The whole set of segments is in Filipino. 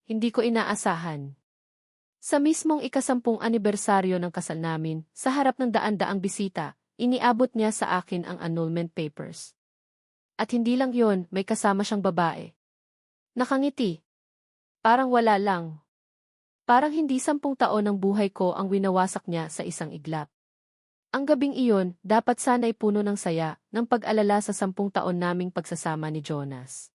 hindi ko inaasahan. Sa mismong ika-10 anibersaryo ng kasal namin, sa harap ng daan-daang bisita, iniabot niya sa akin ang annulment papers. At hindi lang yon, may kasama siyang babae. Nakangiti. Parang wala lang. Parang hindi 10 taon ng buhay ko ang winawasak niya sa isang iglap. Ang gabing iyon, dapat sana'y puno ng saya, ng pag-alala sa 10 taon naming pagsasama ni Jonas.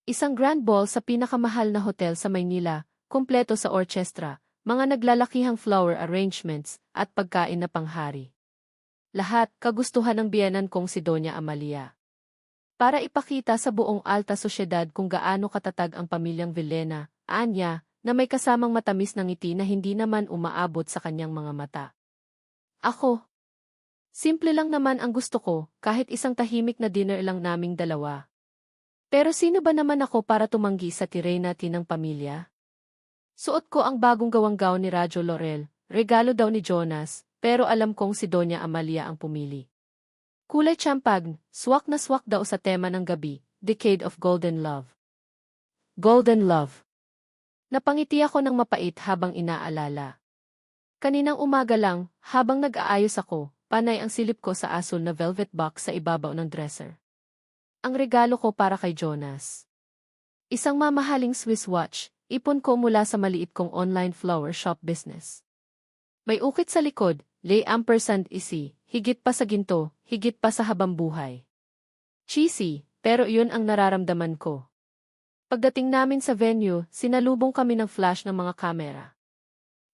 Isang grand ball sa pinakamahal na hotel sa Maynila, kumpleto sa orchestra, mga naglalakihang flower arrangements, at pagkain na panghari. Lahat, kagustuhan ng biyenan kong si Doña Amalia. Para ipakita sa buong alta sosyedad kung gaano katatag ang pamilyang Villena, anya, na may kasamang matamis ng ngiti na hindi naman umaabot sa kanyang mga mata. Ako. Simple lang naman ang gusto ko, kahit isang tahimik na dinner lang naming dalawa. Pero sino ba naman ako para tumanggi sa tire natin ng pamilya? Suot ko ang bagong gawang gown ni Radyo Laurel, regalo daw ni Jonas, pero alam kong si Doña Amalia ang pumili. Kulay champagne, swak na swak daw sa tema ng gabi, Decade of Golden Love. Golden Love. Napangiti ako ng mapait habang inaalala. Kaninang umaga lang, habang nag-aayos ako, panay ang silip ko sa asul na velvet box sa ibabaw ng dresser. Ang regalo ko para kay Jonas. Isang mamahaling Swiss watch, ipon ko mula sa maliit kong online flower shop business. May ukit sa likod, lay ampersand easy, higit pa sa ginto, higit pa sa habang buhay. Cheesy, pero iyon ang nararamdaman ko. Pagdating namin sa venue, sinalubong kami ng flash ng mga kamera.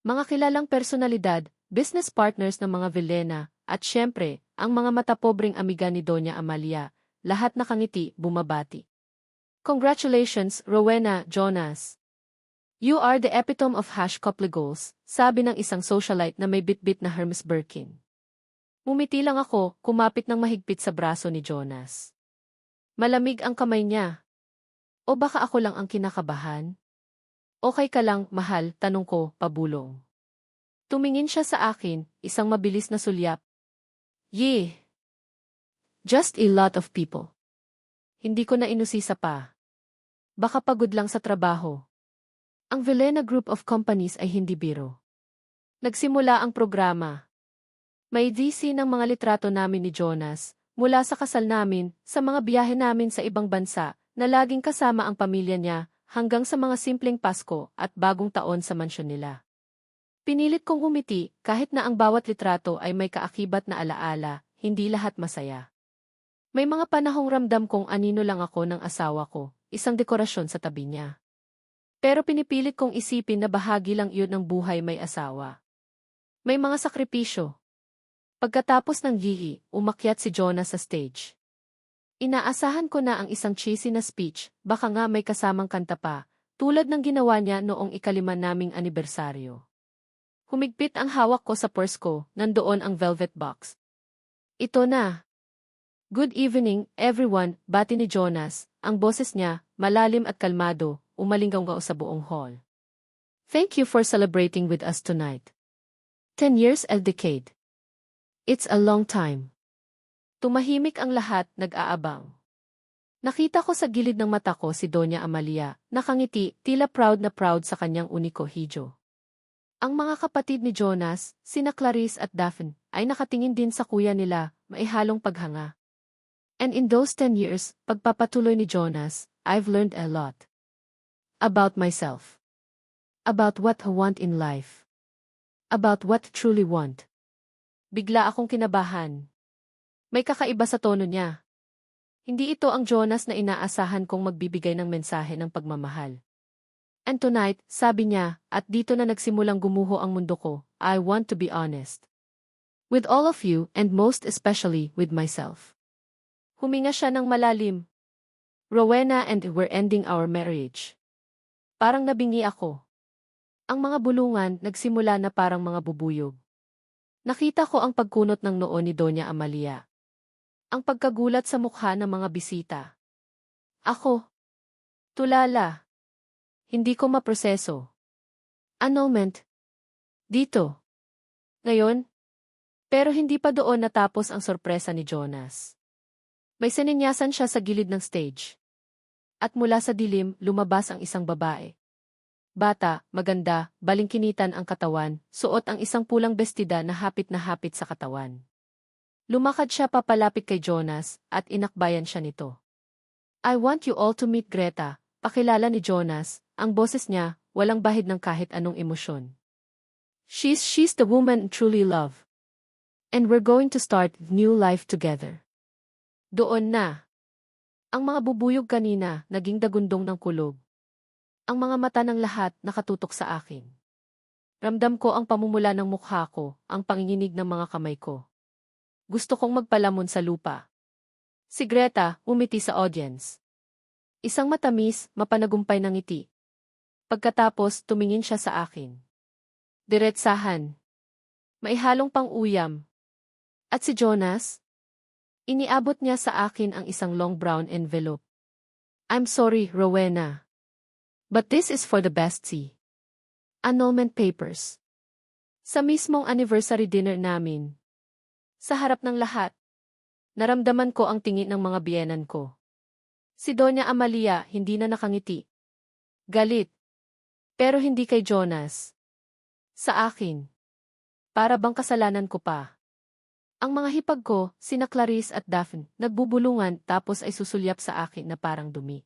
Mga kilalang personalidad, business partners ng mga Villena, at syempre, ang mga matapobreng amiga ni Doña Amalia, lahat nakangiti, bumabati. Congratulations, Rowena, Jonas. You are the epitome of couple goals, sabi ng isang socialite na may bitbit na Hermes Birkin. Umiti lang ako, kumapit ng mahigpit sa braso ni Jonas. Malamig ang kamay niya. O baka ako lang ang kinakabahan? Okay ka lang, mahal, tanong ko, pabulong. Tumingin siya sa akin, isang mabilis na sulyap. Yeh! Just a lot of people. Hindi ko na inusisa pa. Baka pagod lang sa trabaho. Ang Villena Group of Companies ay hindi biro. Nagsimula ang programa. May DC ng mga litrato namin ni Jonas, mula sa kasal namin, sa mga biyahe namin sa ibang bansa, na laging kasama ang pamilya niya, hanggang sa mga simpleng Pasko at bagong taon sa mansyon nila. Pinilit kong humiti, kahit na ang bawat litrato ay may kaakibat na alaala, hindi lahat masaya. May mga panahong ramdam kong anino lang ako ng asawa ko, isang dekorasyon sa tabi niya. Pero pinipilit kong isipin na bahagi lang iyon ng buhay may asawa. May mga sakripisyo. Pagkatapos ng gihi, umakyat si Jonas sa stage. Inaasahan ko na ang isang cheesy na speech, baka nga may kasamang kanta pa, tulad ng ginawa niya noong ika-5 naming anibersaryo. Humigpit ang hawak ko sa purse ko, nandoon ang velvet box. Ito na. Good evening, everyone, bati ni Jonas, ang boses niya, malalim at kalmado, umalinggaw sa buong hall. Thank you for celebrating with us tonight. 10 years a decade. It's a long time. Tumahimik ang lahat, nag-aabang. Nakita ko sa gilid ng mata ko si Doña Amalia, nakangiti, tila proud na proud sa kanyang uniko hidyo. Ang mga kapatid ni Jonas, sina Clarice at Daphne, ay nakatingin din sa kuya nila, maihalong paghanga. And in those 10 years, pagpapatuloy ni Jonas, I've learned a lot. About myself. About what I want in life. About what I truly want. Bigla akong kinabahan. May kakaiba sa tono niya. Hindi ito ang Jonas na inaasahan kong magbibigay ng mensahe ng pagmamahal. And tonight, sabi niya, at dito na nagsimulang gumuho ang mundo ko, I want to be honest. With all of you, and most especially with myself. Huminga siya ng malalim. Rowena, and we're ending our marriage. Parang nabingi ako. Ang mga bulungan nagsimula na parang mga bubuyog. Nakita ko ang pagkunot ng noo ni Doña Amalia. Ang pagkagulat sa mukha ng mga bisita. Ako. Tulala. Hindi ko maproseso. Annulment. Dito. Ngayon. Pero hindi pa doon natapos ang sorpresa ni Jonas. May sininyasan siya sa gilid ng stage. At mula sa dilim, lumabas ang isang babae. Bata, maganda, balingkinitan ang katawan, suot ang isang pulang bestida na hapit sa katawan. Lumakad siya papalapit kay Jonas, at inakbayan siya nito. I want you all to meet Greta, pakilala ni Jonas, ang boses niya, walang bahid ng kahit anong emosyon. She's the woman I truly love. And we're going to start new life together. Doon na. Ang mga bubuyog kanina, naging dagundong ng kulog. Ang mga mata ng lahat nakatutok sa akin. Ramdam ko ang pamumula ng mukha ko, ang panginginig ng mga kamay ko. Gusto kong magpalamon sa lupa. Si Greta, umiti sa audience. Isang matamis, mapanagumpay ng ngiti. Pagkatapos, tumingin siya sa akin. Diretsahan. Maihalong pang-uyam. At si Jonas? Iniabot niya sa akin ang isang long brown envelope. I'm sorry, Rowena. But this is for the bestie. Annulment papers. Sa mismong anniversary dinner namin. Sa harap ng lahat. Naramdaman ko ang tingin ng mga biyenan ko. Si Doña Amalia hindi na nakangiti. Galit. Pero hindi kay Jonas. Sa akin. Para bang kasalanan ko pa. Ang mga hipag ko, sina Clarice at Daphne, nagbubulungan tapos ay susulyap sa akin na parang dumi.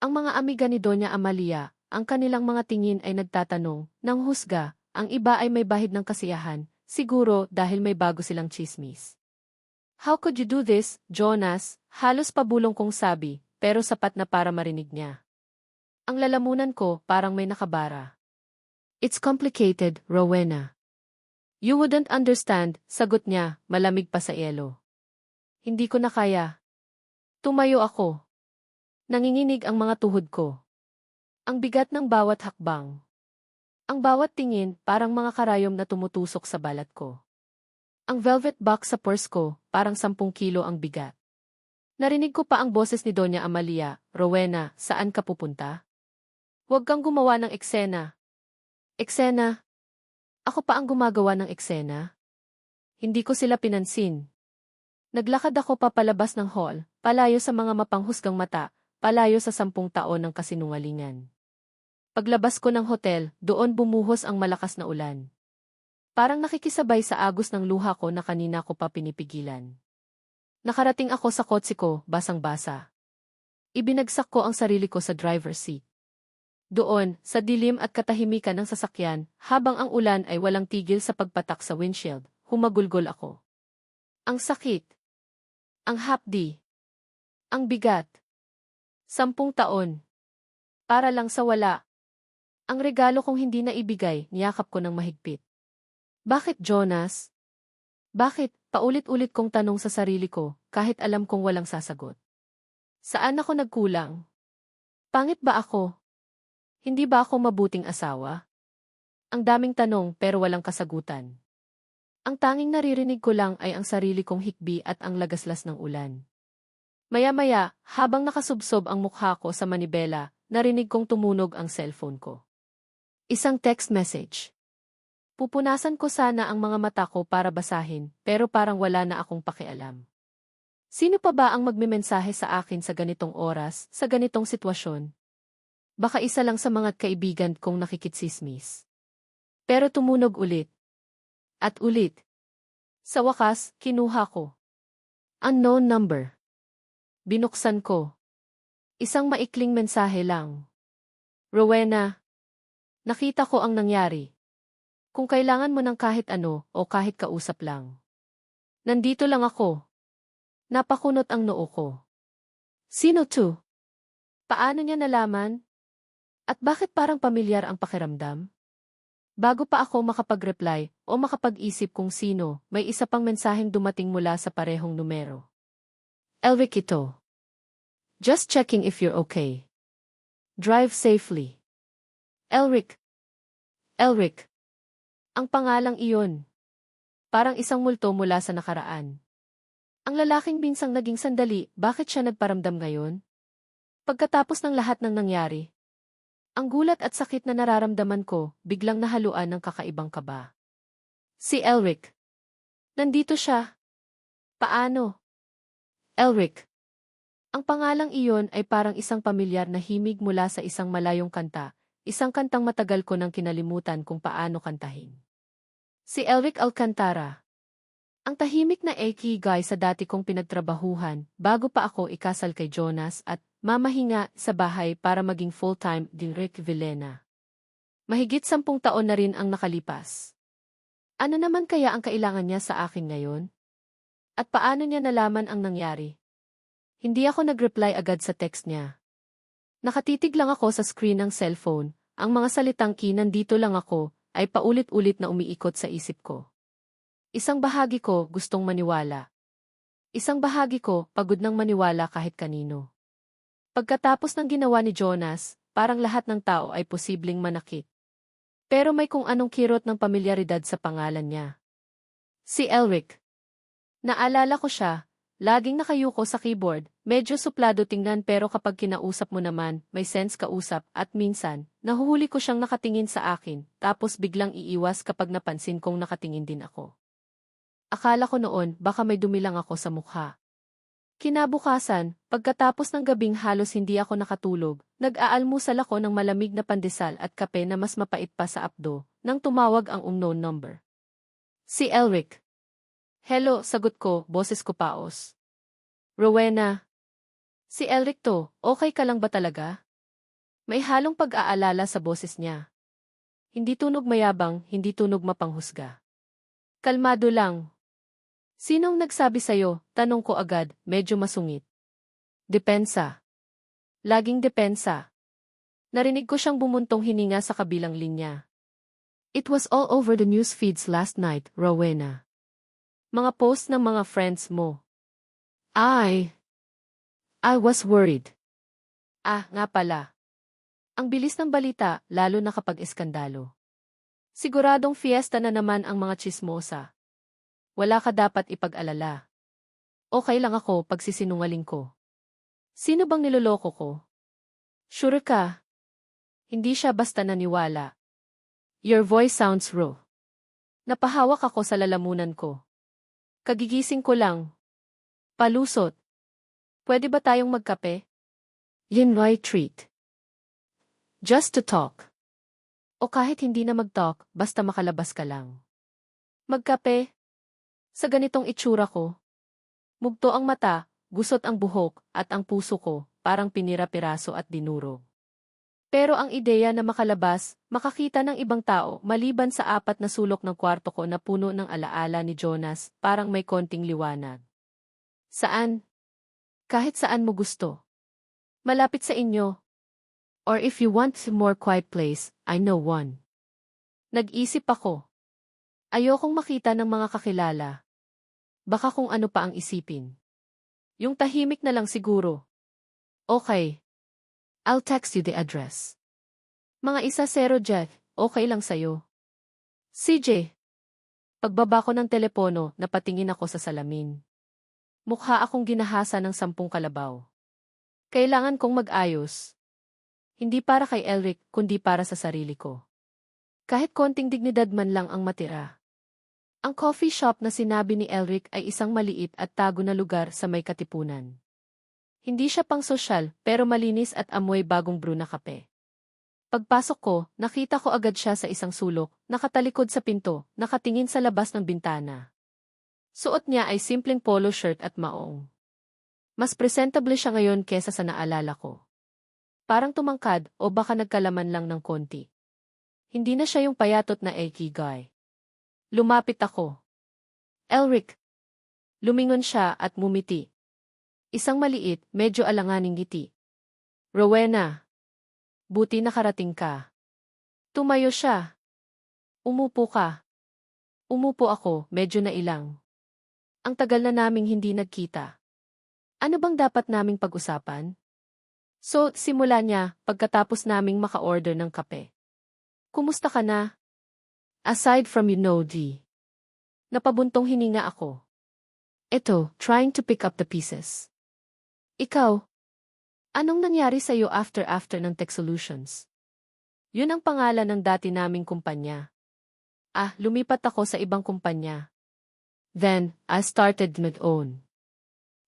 Ang mga amiga ni Doña Amalia, ang kanilang mga tingin ay nagtatanong, nang husga, ang iba ay may bahid ng kasiyahan, siguro dahil may bago silang tsismis. How could you do this, Jonas? Halos pabulong kong sabi, pero sapat na para marinig niya. Ang lalamunan ko parang may nakabara. It's complicated, Rowena. You wouldn't understand, sagot niya, malamig pa sa yelo. Hindi ko na kaya. Tumayo ako. Nanginginig ang mga tuhod ko. Ang bigat ng bawat hakbang. Ang bawat tingin parang mga karayom na tumutusok sa balat ko. Ang velvet box sa purse ko, parang 10 kilo ang bigat. Narinig ko pa ang boses ni Doña Amalia, Rowena, saan ka pupunta? Huwag kang gumawa ng eksena. Eksena? Ako pa ang gumagawa ng eksena? Hindi ko sila pinansin. Naglakad ako papalabas ng hall, palayo sa mga mapanghusgang mata, palayo sa 10 taon ng kasinungalingan. Paglabas ko ng hotel, doon bumuhos ang malakas na ulan. Parang nakikisabay sa agos ng luha ko na kanina ko pa pinipigilan. Nakarating ako sa kotse ko, basang-basa. Ibinagsak ko ang sarili ko sa driver's seat. Doon, sa dilim at katahimikan ng sasakyan, habang ang ulan ay walang tigil sa pagpatak sa windshield, humagulgol ako. Ang sakit. Ang hapdi. Ang bigat. 10 taon. Para lang sa wala. Ang regalo kong hindi na ibigay, niyakap ko ng mahigpit. Bakit, Jonas? Bakit? Paulit-ulit kong tanong sa sarili ko, kahit alam kong walang sasagot. Saan ako nagkulang? Pangit ba ako? Hindi ba ako mabuting asawa? Ang daming tanong pero walang kasagutan. Ang tanging naririnig ko lang ay ang sarili kong hikbi at ang lagaslas ng ulan. Maya-maya, habang nakasubsob ang mukha ko sa manibela, narinig kong tumunog ang cellphone ko. Isang text message. Pupunasan ko sana ang mga mata ko para basahin, pero parang wala na akong pakialam. Sino pa ba ang magmemensahe sa akin sa ganitong oras, sa ganitong sitwasyon? Baka isa lang sa mga kaibigan kong nakikitsismis. Pero tumunog ulit. At ulit. Sa wakas, kinuha ko. Unknown number. Binuksan ko. Isang maikling mensahe lang. Rowena, nakita ko ang nangyari. Kung kailangan mo ng kahit ano o kahit kausap lang. Nandito lang ako. Napakunot ang noo ko. Sino to? Paano niya nalaman? At bakit parang pamilyar ang pakiramdam? Bago pa ako makapag-reply o makapag-isip kung sino, may isa pang mensaheng dumating mula sa parehong numero. Elric ito. Just checking if you're okay. Drive safely. Elric. Elric. Ang pangalang iyon. Parang isang multo mula sa nakaraan. Ang lalaking binsang naging sandali, bakit siya nagparamdam ngayon? Pagkatapos ng lahat ng nangyari. Ang gulat at sakit na nararamdaman ko, biglang nahaluan ng kakaibang kaba. Si Elric. Nandito siya. Paano? Elric. Ang pangalang iyon ay parang isang pamilyar na himig mula sa isang malayong kanta, isang kantang matagal ko nang kinalimutan kung paano kantahin. Si Elric Alcantara. Ang tahimik na guy sa dati kong pinagtrabahuhan bago pa ako ikasal kay Jonas at mamahinga sa bahay para maging full-time din Rick Villena. Mahigit 10 taon na rin ang nakalipas. Ano naman kaya ang kailangan niya sa akin ngayon? At paano niya nalaman ang nangyari? Hindi ako nag-reply agad sa text niya. Nakatitig lang ako sa screen ng cellphone, ang mga salitang nandito lang ako ay paulit-ulit na umiikot sa isip ko. Isang bahagi ko gustong maniwala. Isang bahagi ko pagod nang maniwala kahit kanino. Pagkatapos ng ginawa ni Jonas, parang lahat ng tao ay posibleng manakit. Pero may kung anong kirot ng pamilyaridad sa pangalan niya. Si Elric. Naalala ko siya, laging nakayuko sa keyboard, medyo suplado tingnan pero kapag kinausap mo naman, may sense kausap at minsan, nahuhuli ko siyang nakatingin sa akin, tapos biglang iiwas kapag napansin kong nakatingin din ako. Akala ko noon baka may dumi lang ako sa mukha. Kinabukasan, pagkatapos ng gabing halos hindi ako nakatulog, nag-aalmusal ako ng malamig na pandesal at kape na mas mapait pa sa apdo, nang tumawag ang unknown number. Si Elric. Hello, sagot ko, boses ko paos. Rowena. Si Elric to, okay ka lang ba talaga? May halong pag-aalala sa boses niya. Hindi tunog mayabang, hindi tunog mapanghusga. Kalmado lang. Sinong nagsabi sa'yo? Tanong ko agad, medyo masungit. Depensa. Laging depensa. Narinig ko siyang bumuntong hininga sa kabilang linya. It was all over the news feeds last night, Rowena. Mga post ng mga friends mo. I was worried. Nga pala. Ang bilis ng balita, lalo na kapag eskandalo. Siguradong fiesta na naman ang mga tsismosa. Wala ka dapat ipag-alala. Okay lang ako pag sisinungaling ko. Sino bang niloloko ko? Sure ka? Hindi siya basta naniwala. Your voice sounds raw. Napahawak ako sa lalamunan ko. Kagigising ko lang. Palusot. Pwede ba tayong magkape? Yinway treat. Just to talk. O kahit hindi na mag-talk, basta makalabas ka lang. Magkape? Sa ganitong itsura ko. Mugto ang mata, gusot ang buhok, at ang puso ko, parang pinira-piraso at dinuro. Pero ang ideya na makalabas, makakita ng ibang tao, maliban sa 4 na sulok ng kwarto ko na puno ng alaala ni Jonas, parang may konting liwanag. Saan? Kahit saan mo gusto. Malapit sa inyo. Or if you want a more quiet place, I know one. Nag-isip ako. Ayokong makita ng mga kakilala. Baka kung ano pa ang isipin. Yung tahimik na lang siguro. Okay. I'll text you the address. Mga 10 Jeff, okay lang sa'yo. CJ. Pagbaba ko ng telepono, napatingin ako sa salamin. Mukha akong ginahasa ng 10 kalabaw. Kailangan kong mag-ayos. Hindi para kay Elric, kundi para sa sarili ko. Kahit konting dignidad man lang ang matira. Ang coffee shop na sinabi ni Elric ay isang maliit at tago na lugar sa may katipunan. Hindi siya pang sosyal, pero malinis at amoy bagong brew na kape. Pagpasok ko, nakita ko agad siya sa isang sulok, nakatalikod sa pinto, nakatingin sa labas ng bintana. Suot niya ay simpleng polo shirt at maong. Mas presentable siya ngayon kesa sa naalala ko. Parang tumangkad o baka nagkalaman lang ng konti. Hindi na siya yung payatot na guy. Lumapit ako. Elric. Lumingon siya at mumiti. Isang maliit, medyo alanganing ngiti. Rowena. Buti nakarating ka. Tumayo siya. Umupo ka. Umupo ako, medyo nailang. Ang tagal na naming hindi nagkita. Ano bang dapat naming pag-usapan? So, simula niya, pagkatapos naming maka-order ng kape. Kumusta ka na? Aside from D. Napabuntong hininga ako. Eto, trying to pick up the pieces. Ikaw? Anong nangyari sa'yo after ng Tech Solutions? Yun ang pangalan ng dati naming kumpanya. Lumipat ako sa ibang kumpanya. Then, I started my own.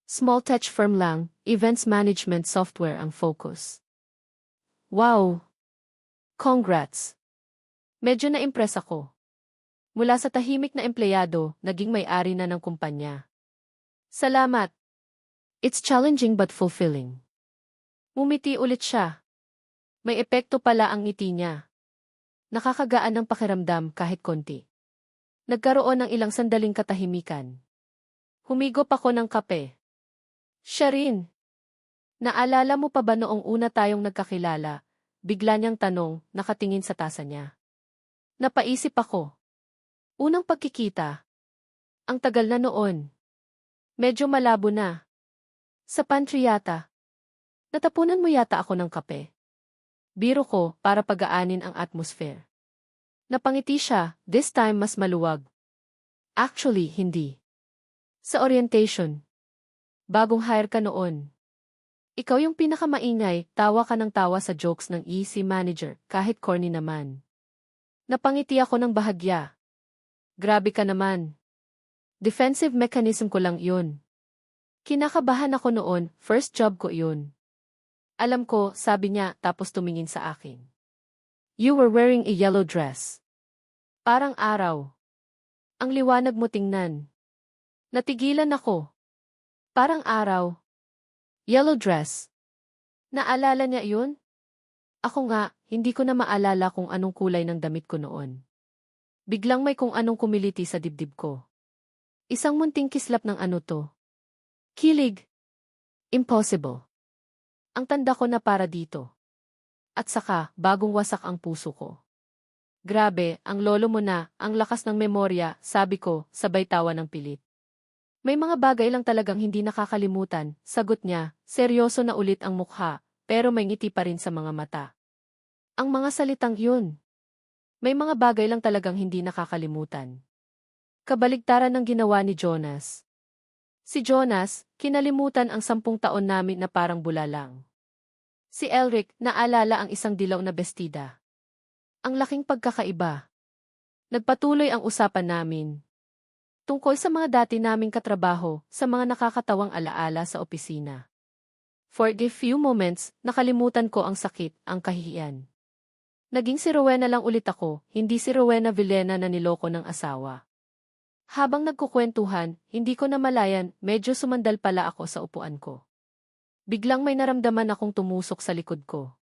Small tech firm lang, events management software ang focus. Wow! Congrats! Medyo na-impress ako. Mula sa tahimik na empleyado, naging may-ari na ng kumpanya. Salamat! It's challenging but fulfilling. Ngumiti ulit siya. May epekto pala ang ngiti niya. Nakakagaan ng pakiramdam kahit konti. Nagkaroon ng ilang sandaling katahimikan. Humigop ako ng kape. Siya rin. Naalala mo pa ba noong una tayong nagkakilala? Bigla niyang tanong, nakatingin sa tasa niya. Napaisip ako. Unang pagkikita. Ang tagal na noon. Medyo malabo na. Sa pantry yata. Natapunan mo yata ako ng kape. Biro ko para pagaanin ang atmosphere. Napangiti siya, this time mas maluwag. Actually, hindi. Sa orientation. Bagong hire ka noon. Ikaw yung pinakamaingay, tawa ka ng tawa sa jokes ng EC manager, kahit corny naman. Napangiti ako ng bahagya. Grabe ka naman. Defensive mechanism ko lang yun. Kinakabahan ako noon, first job ko yun. Alam ko, sabi niya, tapos tumingin sa akin. You were wearing a yellow dress. Parang araw. Ang liwanag mo tingnan. Natigilan ako. Parang araw. Yellow dress. Naalala niya yun? Ako nga, hindi ko na maalala kung anong kulay ng damit ko noon. Biglang may kung anong kumiliti sa dibdib ko. Isang munting kislap ng ano to. Kilig. Impossible. Ang tanda ko na para dito. At saka, bagong wasak ang puso ko. Grabe, ang lolo mo na, ang lakas ng memorya, sabi ko, sabay tawa ng pilit. May mga bagay lang talagang hindi nakakalimutan, sagot niya, seryoso na ulit ang mukha, pero may ngiti pa rin sa mga mata. Ang mga salitang yun. May mga bagay lang talagang hindi nakakalimutan. Kabaligtaran ng ginawa ni Jonas. Si Jonas, kinalimutan ang 10 taon namin na parang bulalang. Si Elric, naalala ang isang dilaw na bestida. Ang laking pagkakaiba. Nagpatuloy ang usapan namin. Tungkol sa mga dati naming katrabaho, sa mga nakakatawang alaala sa opisina. For a few moments, nakalimutan ko ang sakit, ang kahihiyan. Naging si Rowena lang ulit ako, hindi si Rowena Villena na niloko ng asawa. Habang nagkukwentuhan, hindi ko namalayan, medyo sumandal pala ako sa upuan ko. Biglang may naramdaman akong tumusok sa likod ko.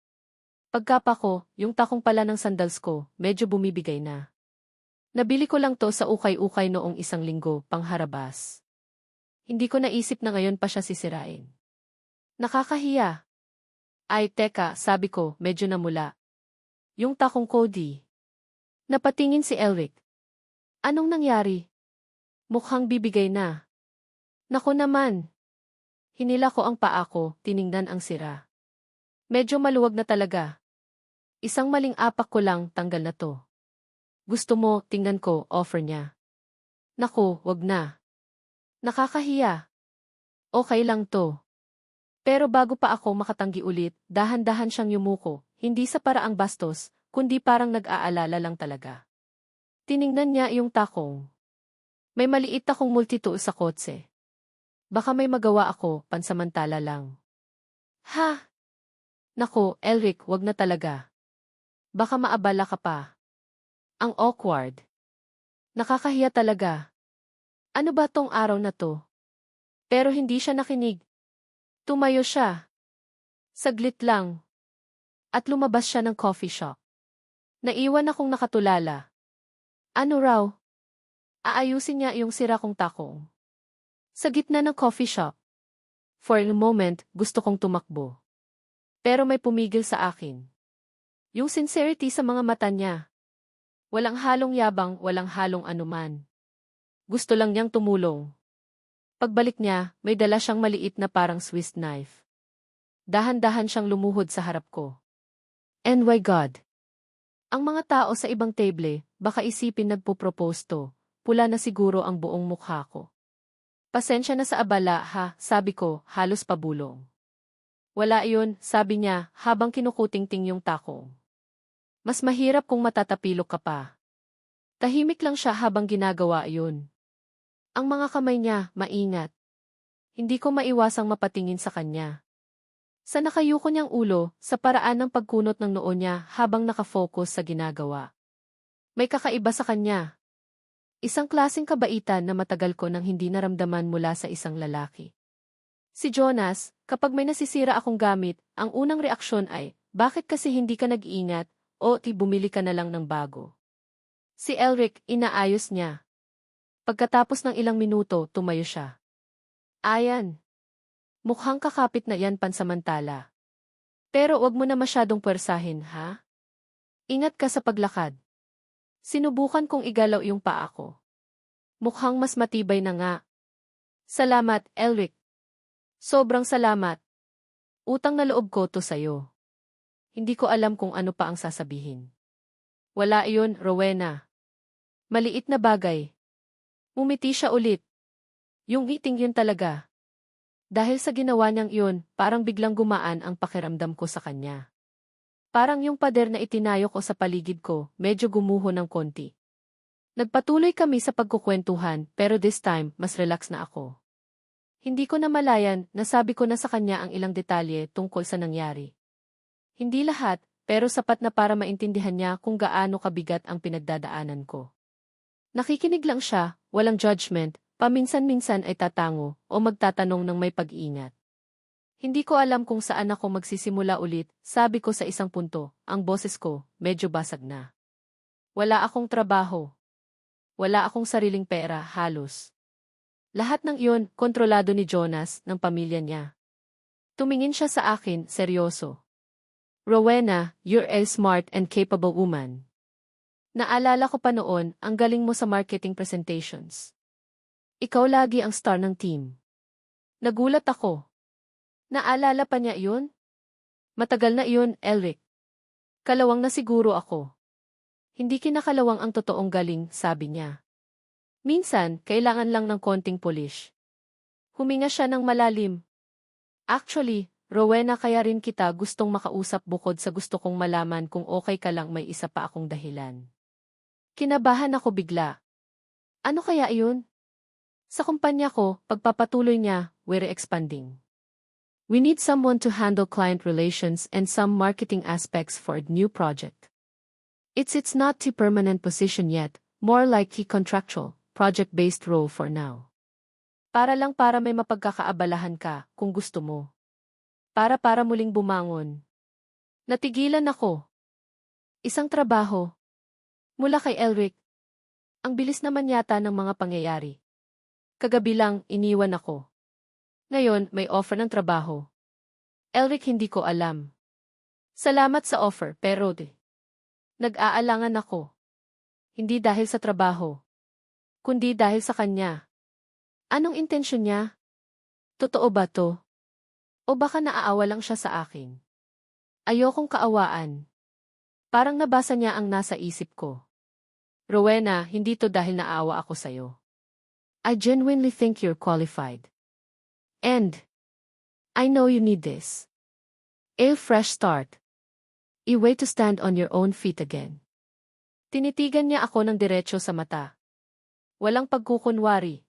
Pagkapa ko, yung takong pala ng sandals ko, medyo bumibigay na. Nabili ko lang to sa ukay-ukay noong 1 linggo, pangharabas. Hindi ko naisip na ngayon pa siya sisirain. Nakakahiya. Ay, teka, sabi ko, medyo namula. Yung takong Cody. Napatingin si Elric. Anong nangyari? Mukhang bibigay na. Naku naman. Hinila ko ang paa ko, tiningnan ang sira. Medyo maluwag na talaga. Isang maling apak ko lang, tanggal na to. Gusto mo, tingnan ko, offer niya. Naku, wag na. Nakakahiya. Okay lang to. Pero bago pa ako makatanggi ulit, dahan-dahan siyang yumuko, hindi sa paraang bastos, kundi parang nag-aalala lang talaga. Tiningnan niya yung takong. May maliit akong multitool sa kotse. Baka may magawa ako, pansamantala lang. Ha? Naku, Elric, wag na talaga. Baka maabala ka pa. Ang awkward. Nakakahiya talaga. Ano ba tong araw na to? Pero hindi siya nakinig. Tumayo siya. Saglit lang. At lumabas siya ng coffee shop. Naiwan akong nakatulala. Ano raw? Aayusin niya yung sira kong takong. Sa gitna ng coffee shop. For a moment, gusto kong tumakbo. Pero may pumigil sa akin. Yung sincerity sa mga mata niya. Walang halong yabang, walang halong anuman. Gusto lang niyang tumulong. Pagbalik niya, may dala siyang maliit na parang Swiss knife. Dahan-dahan siyang lumuhod sa harap ko. And why God? Ang mga tao sa ibang table, baka isipin nagpo-propose to, pula na siguro ang buong mukha ko. Pasensya na sa abala ha, sabi ko, halos pabulong. Wala yun, sabi niya, habang kinukuting-ting yung takong. Mas mahirap kung matatapilok ka pa. Tahimik lang siya habang ginagawa yun. Ang mga kamay niya, maingat. Hindi ko maiwasang mapatingin sa kanya. Sa nakayuko niyang ulo, sa paraan ng pagkunot ng noo niya habang nakafocus sa ginagawa. May kakaiba sa kanya. Isang klaseng kabaitan na matagal ko nang hindi naramdaman mula sa isang lalaki. Si Jonas, kapag may nasisira akong gamit, ang unang reaksyon ay, bakit kasi hindi ka nag-iingat, o bumili ka na lang ng bago. Si Elric, inaayos niya. Pagkatapos ng ilang minuto, tumayo siya. Ayan. Mukhang kakapit na yan pansamantala. Pero wag mo na masyadong puwersahin, ha? Ingat ka sa paglakad. Sinubukan kong igalaw yung paa ko. Mukhang mas matibay na nga. Salamat, Elric. Sobrang salamat. Utang na loob ko to sa'yo. Hindi ko alam kung ano pa ang sasabihin. Wala iyon, Rowena. Maliit na bagay. Umiti siya ulit. Yung ngiting yun talaga. Dahil sa ginawa niyang iyon, parang biglang gumaan ang pakiramdam ko sa kanya. Parang yung pader na itinayo ko sa paligid ko, medyo gumuho ng konti. Nagpatuloy kami sa pagkukwentuhan, pero this time, mas relax na ako. Hindi ko na malayan, nasabi ko na sa kanya ang ilang detalye tungkol sa nangyari. Hindi lahat, pero sapat na para maintindihan niya kung gaano kabigat ang pinagdadaanan ko. Nakikinig lang siya, walang judgment, paminsan-minsan ay tatango o magtatanong ng may pag-iingat. Hindi ko alam kung saan ako magsisimula ulit, sabi ko sa isang punto, ang boses ko, medyo basag na. Wala akong trabaho. Wala akong sariling pera, halos. Lahat ng iyon, kontrolado ni Jonas, ng pamilya niya. Tumingin siya sa akin, seryoso. Rowena, you're a smart and capable woman. Naalala ko pa noon, ang galing mo sa marketing presentations. Ikaw lagi ang star ng team. Nagulat ako. Naalala pa niya iyon? Matagal na iyon, Elric. Kalawang na siguro ako. Hindi kinakalawang ang totoong galing, sabi niya. Minsan, kailangan lang ng konting polish. Huminga siya ng malalim. Actually, Rowena, kaya rin kita gustong makausap bukod sa gusto kong malaman kung okay ka lang, may isa pa akong dahilan. Kinabahan ako bigla. Ano kaya iyon? Sa kumpanya ko, pagpapatuloy niya, we're expanding. We need someone to handle client relations and some marketing aspects for a new project. It's not a permanent position yet, more like a contractual, project-based role for now. Para may mapagkakaabalahan ka, kung gusto mo. Para muling bumangon. Natigilan ako. Isang trabaho. Mula kay Elric. Ang bilis naman yata ng mga pangyayari. Kagabi lang, iniwan ako. Ngayon, may offer ng trabaho. Elric, hindi ko alam. Salamat sa offer, pero nag-aalangan ako. Hindi dahil sa trabaho, kundi dahil sa kanya. Anong intensyon niya? Totoo ba to? O baka naaawa lang siya sa akin? Ayokong kaawaan. Parang nabasa niya ang nasa isip ko. Rowena, hindi to dahil naawa ako sa'yo. I genuinely think you're qualified. And I know you need this. A fresh start. A way to stand on your own feet again. Tinitigan niya ako ng diretso sa mata. Walang pagkukunwari.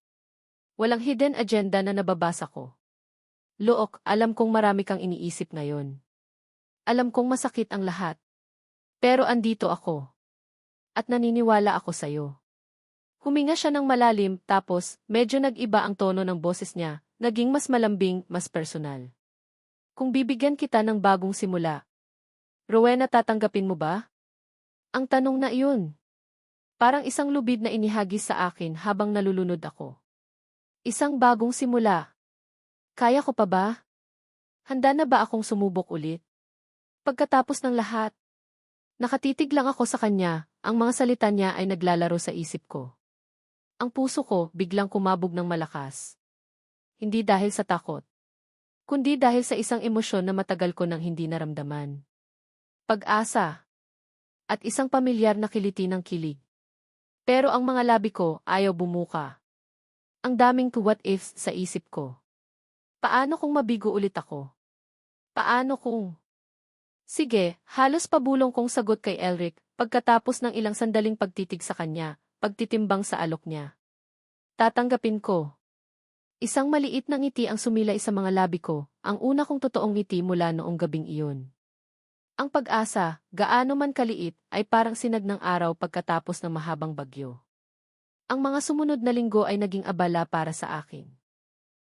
Walang hidden agenda na nababasa ko. Look, alam kong marami kang iniisip ngayon. Alam kong masakit ang lahat. Pero andito ako. At naniniwala ako sa'yo. Huminga siya ng malalim, tapos medyo nag-iba ang tono ng boses niya, naging mas malambing, mas personal. Kung bibigyan kita ng bagong simula, Rowena, tatanggapin mo ba? Ang tanong na iyon. Parang isang lubid na inihagis sa akin habang nalulunod ako. Isang bagong simula. Kaya ko pa ba? Handa na ba akong sumubok ulit? Pagkatapos ng lahat, nakatitig lang ako sa kanya, ang mga salita niya ay naglalaro sa isip ko. Ang puso ko biglang kumabog ng malakas. Hindi dahil sa takot, kundi dahil sa isang emosyon na matagal ko nang hindi naramdaman. Pag-asa. At isang pamilyar na kiliti ng kilig. Pero ang mga labi ko ayaw bumuka. Ang daming what ifs sa isip ko. Paano kung mabigo ulit ako? Paano kung... Sige, halos pabulong kong sagot kay Elric, pagkatapos ng ilang sandaling pagtitig sa kanya, pagtitimbang sa alok niya. Tatanggapin ko. Isang maliit na ngiti ang sumilay sa mga labi ko, ang una kong totoong ngiti mula noong gabing iyon. Ang pag-asa, gaano man kaliit, ay parang sinag ng araw pagkatapos ng mahabang bagyo. Ang mga sumunod na linggo ay naging abala para sa akin.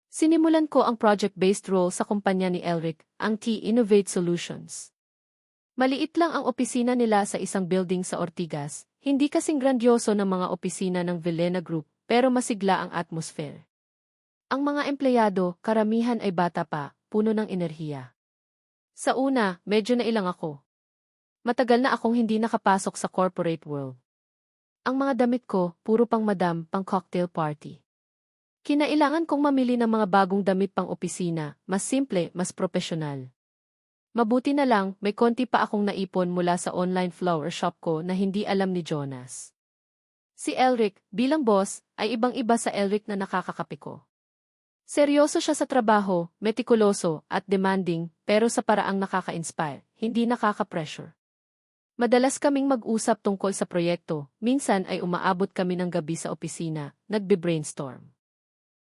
Sinimulan ko ang project-based role sa kumpanya ni Elric, ang T-Innovate Solutions. Maliit lang ang opisina nila sa isang building sa Ortigas, hindi kasing grandyoso ng mga opisina ng Villena Group, pero masigla ang atmosphere. Ang mga empleyado, karamihan ay bata pa, puno ng enerhiya. Sa una, medyo nailang ako. Matagal na akong hindi nakapasok sa corporate world. Ang mga damit ko, puro pang madam, pang cocktail party. Kinailangan kong mamili ng mga bagong damit pang opisina, mas simple, mas profesional. Mabuti na lang, may konti pa akong naipon mula sa online flower shop ko na hindi alam ni Jonas. Si Elric, bilang boss, ay ibang-iba sa Elric na nakakakape ko. Seryoso siya sa trabaho, metikuloso, at demanding, pero sa paraang nakaka-inspire, hindi nakaka-pressure. Madalas kaming mag-usap tungkol sa proyekto, minsan ay umaabot kami ng gabi sa opisina, nagbe-brainstorm.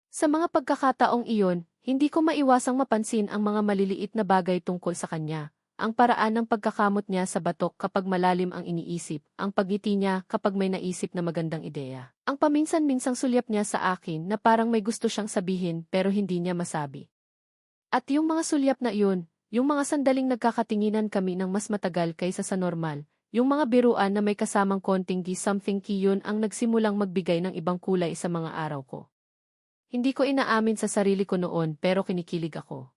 Sa mga pagkakataong iyon, hindi ko maiwasang mapansin ang mga maliliit na bagay tungkol sa kanya, ang paraan ng pagkakamot niya sa batok kapag malalim ang iniisip, ang pagngiti niya kapag may naisip na magandang ideya. Ang paminsan-minsang sulyap niya sa akin na parang may gusto siyang sabihin pero hindi niya masabi. At yung mga sulyap na iyon, yung mga sandaling nagkakatinginan kami ng mas matagal kaysa sa normal, yung mga biruan na may kasamang konting something yun ang nagsimulang magbigay ng ibang kulay sa mga araw ko. Hindi ko inaamin sa sarili ko noon pero kinikilig ako.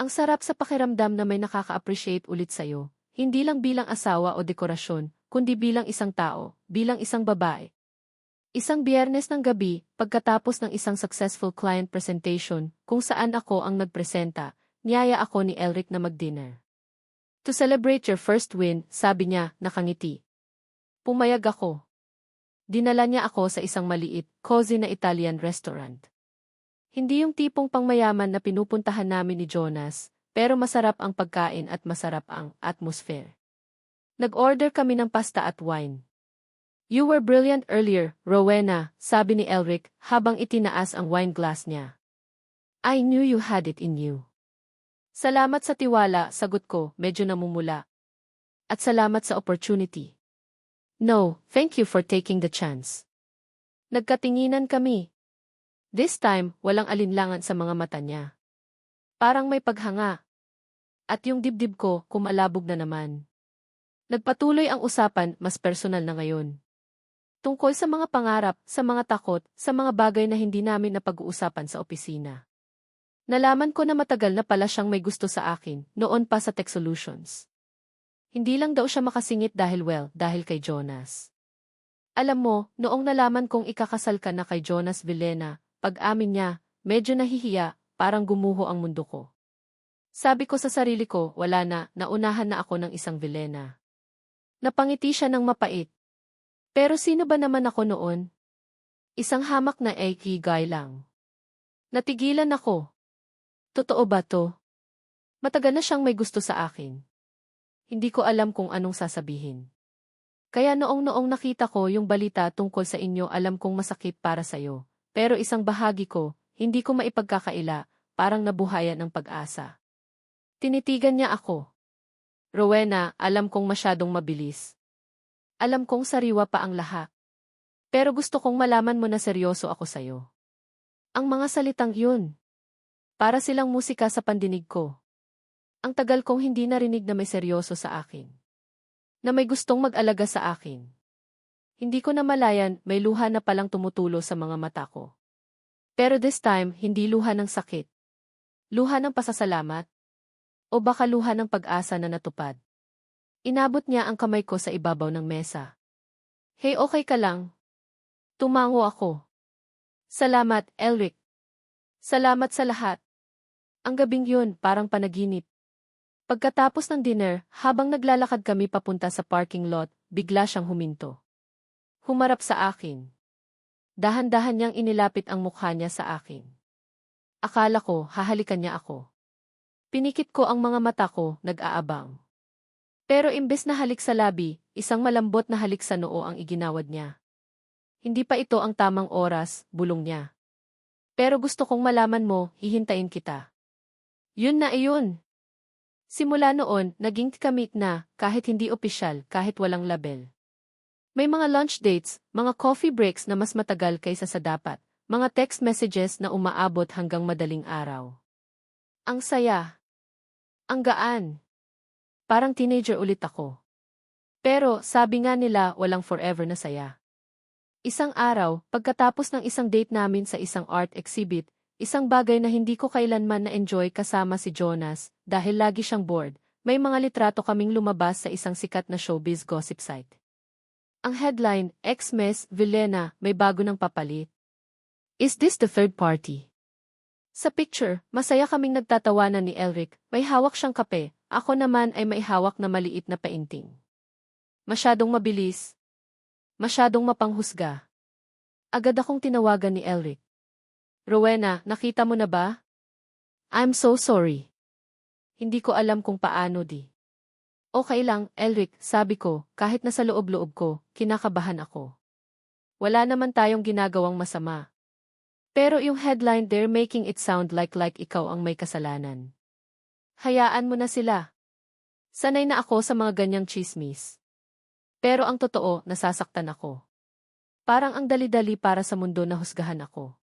Ang sarap sa pakiramdam na may nakaka-appreciate ulit sa'yo, hindi lang bilang asawa o dekorasyon, kundi bilang isang tao, bilang isang babae. Isang Biyernes ng gabi, pagkatapos ng isang successful client presentation, kung saan ako ang nagpresenta, niyaya ako ni Elric na mag-dinner. To celebrate your first win, sabi niya, nakangiti. Pumayag ako. Dinala niya ako sa isang maliit, cozy na Italian restaurant. Hindi yung tipong pangmayaman na pinupuntahan namin ni Jonas, pero masarap ang pagkain at masarap ang atmosphere. Nag-order kami ng pasta at wine. You were brilliant earlier, Rowena, sabi ni Elric habang itinaas ang wine glass niya. I knew you had it in you. Salamat sa tiwala, sagot ko, medyo namumula. At salamat sa opportunity. No, thank you for taking the chance. Nagkatinginan kami. This time, walang alinlangan sa mga mata niya. Parang may paghanga. At yung dibdib ko, kumalabog na naman. Nagpatuloy ang usapan, mas personal na ngayon. Tungkol sa mga pangarap, sa mga takot, sa mga bagay na hindi namin napag-uusapan sa opisina. Nalaman ko na matagal na pala siyang may gusto sa akin, noon pa sa Tech Solutions. Hindi lang daw siya makasingit dahil kay Jonas. Alam mo, noong nalaman kong ikakasal ka na kay Jonas Villena, pag-amin niya, medyo nahihiya, parang gumuho ang mundo ko. Sabi ko sa sarili ko, wala na, naunahan na ako ng isang Villena. Napangiti siya ng mapait. Pero sino ba naman ako noon? Isang hamak na guy lang. Natigilan ako. Totoo ba to? Matagal na siyang may gusto sa akin. Hindi ko alam kung anong sasabihin. Kaya noong nakita ko yung balita tungkol sa inyo, alam kong masakit para sa'yo. Pero isang bahagi ko, hindi ko maipagkakaila, parang nabuhayan ng pag-asa. Tinitigan niya ako. Rowena, alam kong masyadong mabilis. Alam kong sariwa pa ang lahat. Pero gusto kong malaman mo na seryoso ako sa'yo. Ang mga salitang yun. Para silang musika sa pandinig ko. Ang tagal kong hindi narinig na may seryoso sa akin. Na may gustong mag-alaga sa akin. Hindi ko na malayan, may luha na palang tumutulo sa mga mata ko. Pero this time, hindi luha ng sakit. Luha ng pasasalamat? O baka luha ng pag-asa na natupad? Inabot niya ang kamay ko sa ibabaw ng mesa. Hey, okay ka lang? Tumango ako. Salamat, Elric. Salamat sa lahat. Ang gabing yun, parang panaginip. Pagkatapos ng dinner, habang naglalakad kami papunta sa parking lot, bigla siyang huminto. Humarap sa akin. Dahan-dahan niyang inilapit ang mukha niya sa akin. Akala ko, hahalikan niya ako. Pinikit ko ang mga mata ko, nag-aabang. Pero imbes na halik sa labi, isang malambot na halik sa noo ang iginawad niya. Hindi pa ito ang tamang oras, bulong niya. Pero gusto kong malaman mo, hihintayin kita. Yun na iyon. Simula noon, naging kamit na, kahit hindi opisyal, kahit walang label. May mga lunch dates, mga coffee breaks na mas matagal kaysa sa dapat, mga text messages na umaabot hanggang madaling araw. Ang saya. Ang gaan. Parang teenager ulit ako. Pero, sabi nga nila, walang forever na saya. Isang araw, pagkatapos ng isang date namin sa isang art exhibit, isang bagay na hindi ko kailanman na-enjoy kasama si Jonas, dahil lagi siyang bored, may mga litrato kaming lumabas sa isang sikat na showbiz gossip site. Ang headline, Ex-Miss Villena, may bago ng papalit. Is this the third party? Sa picture, masaya kaming nagtatawanan ni Elric, may hawak siyang kape, ako naman ay may hawak na maliit na painting. Masyadong mabilis. Masyadong mapanghusga. Agad akong tinawagan ni Elric. Rowena, nakita mo na ba? I'm so sorry. Hindi ko alam kung paano di. Okay lang, Elric, sabi ko, kahit nasa loob-loob ko, kinakabahan ako. Wala naman tayong ginagawang masama. Pero yung headline, they're making it sound like ikaw ang may kasalanan. Hayaan mo na sila. Sanay na ako sa mga ganyang chismis. Pero ang totoo, nasasaktan ako. Parang ang dali-dali para sa mundo na husgahan ako.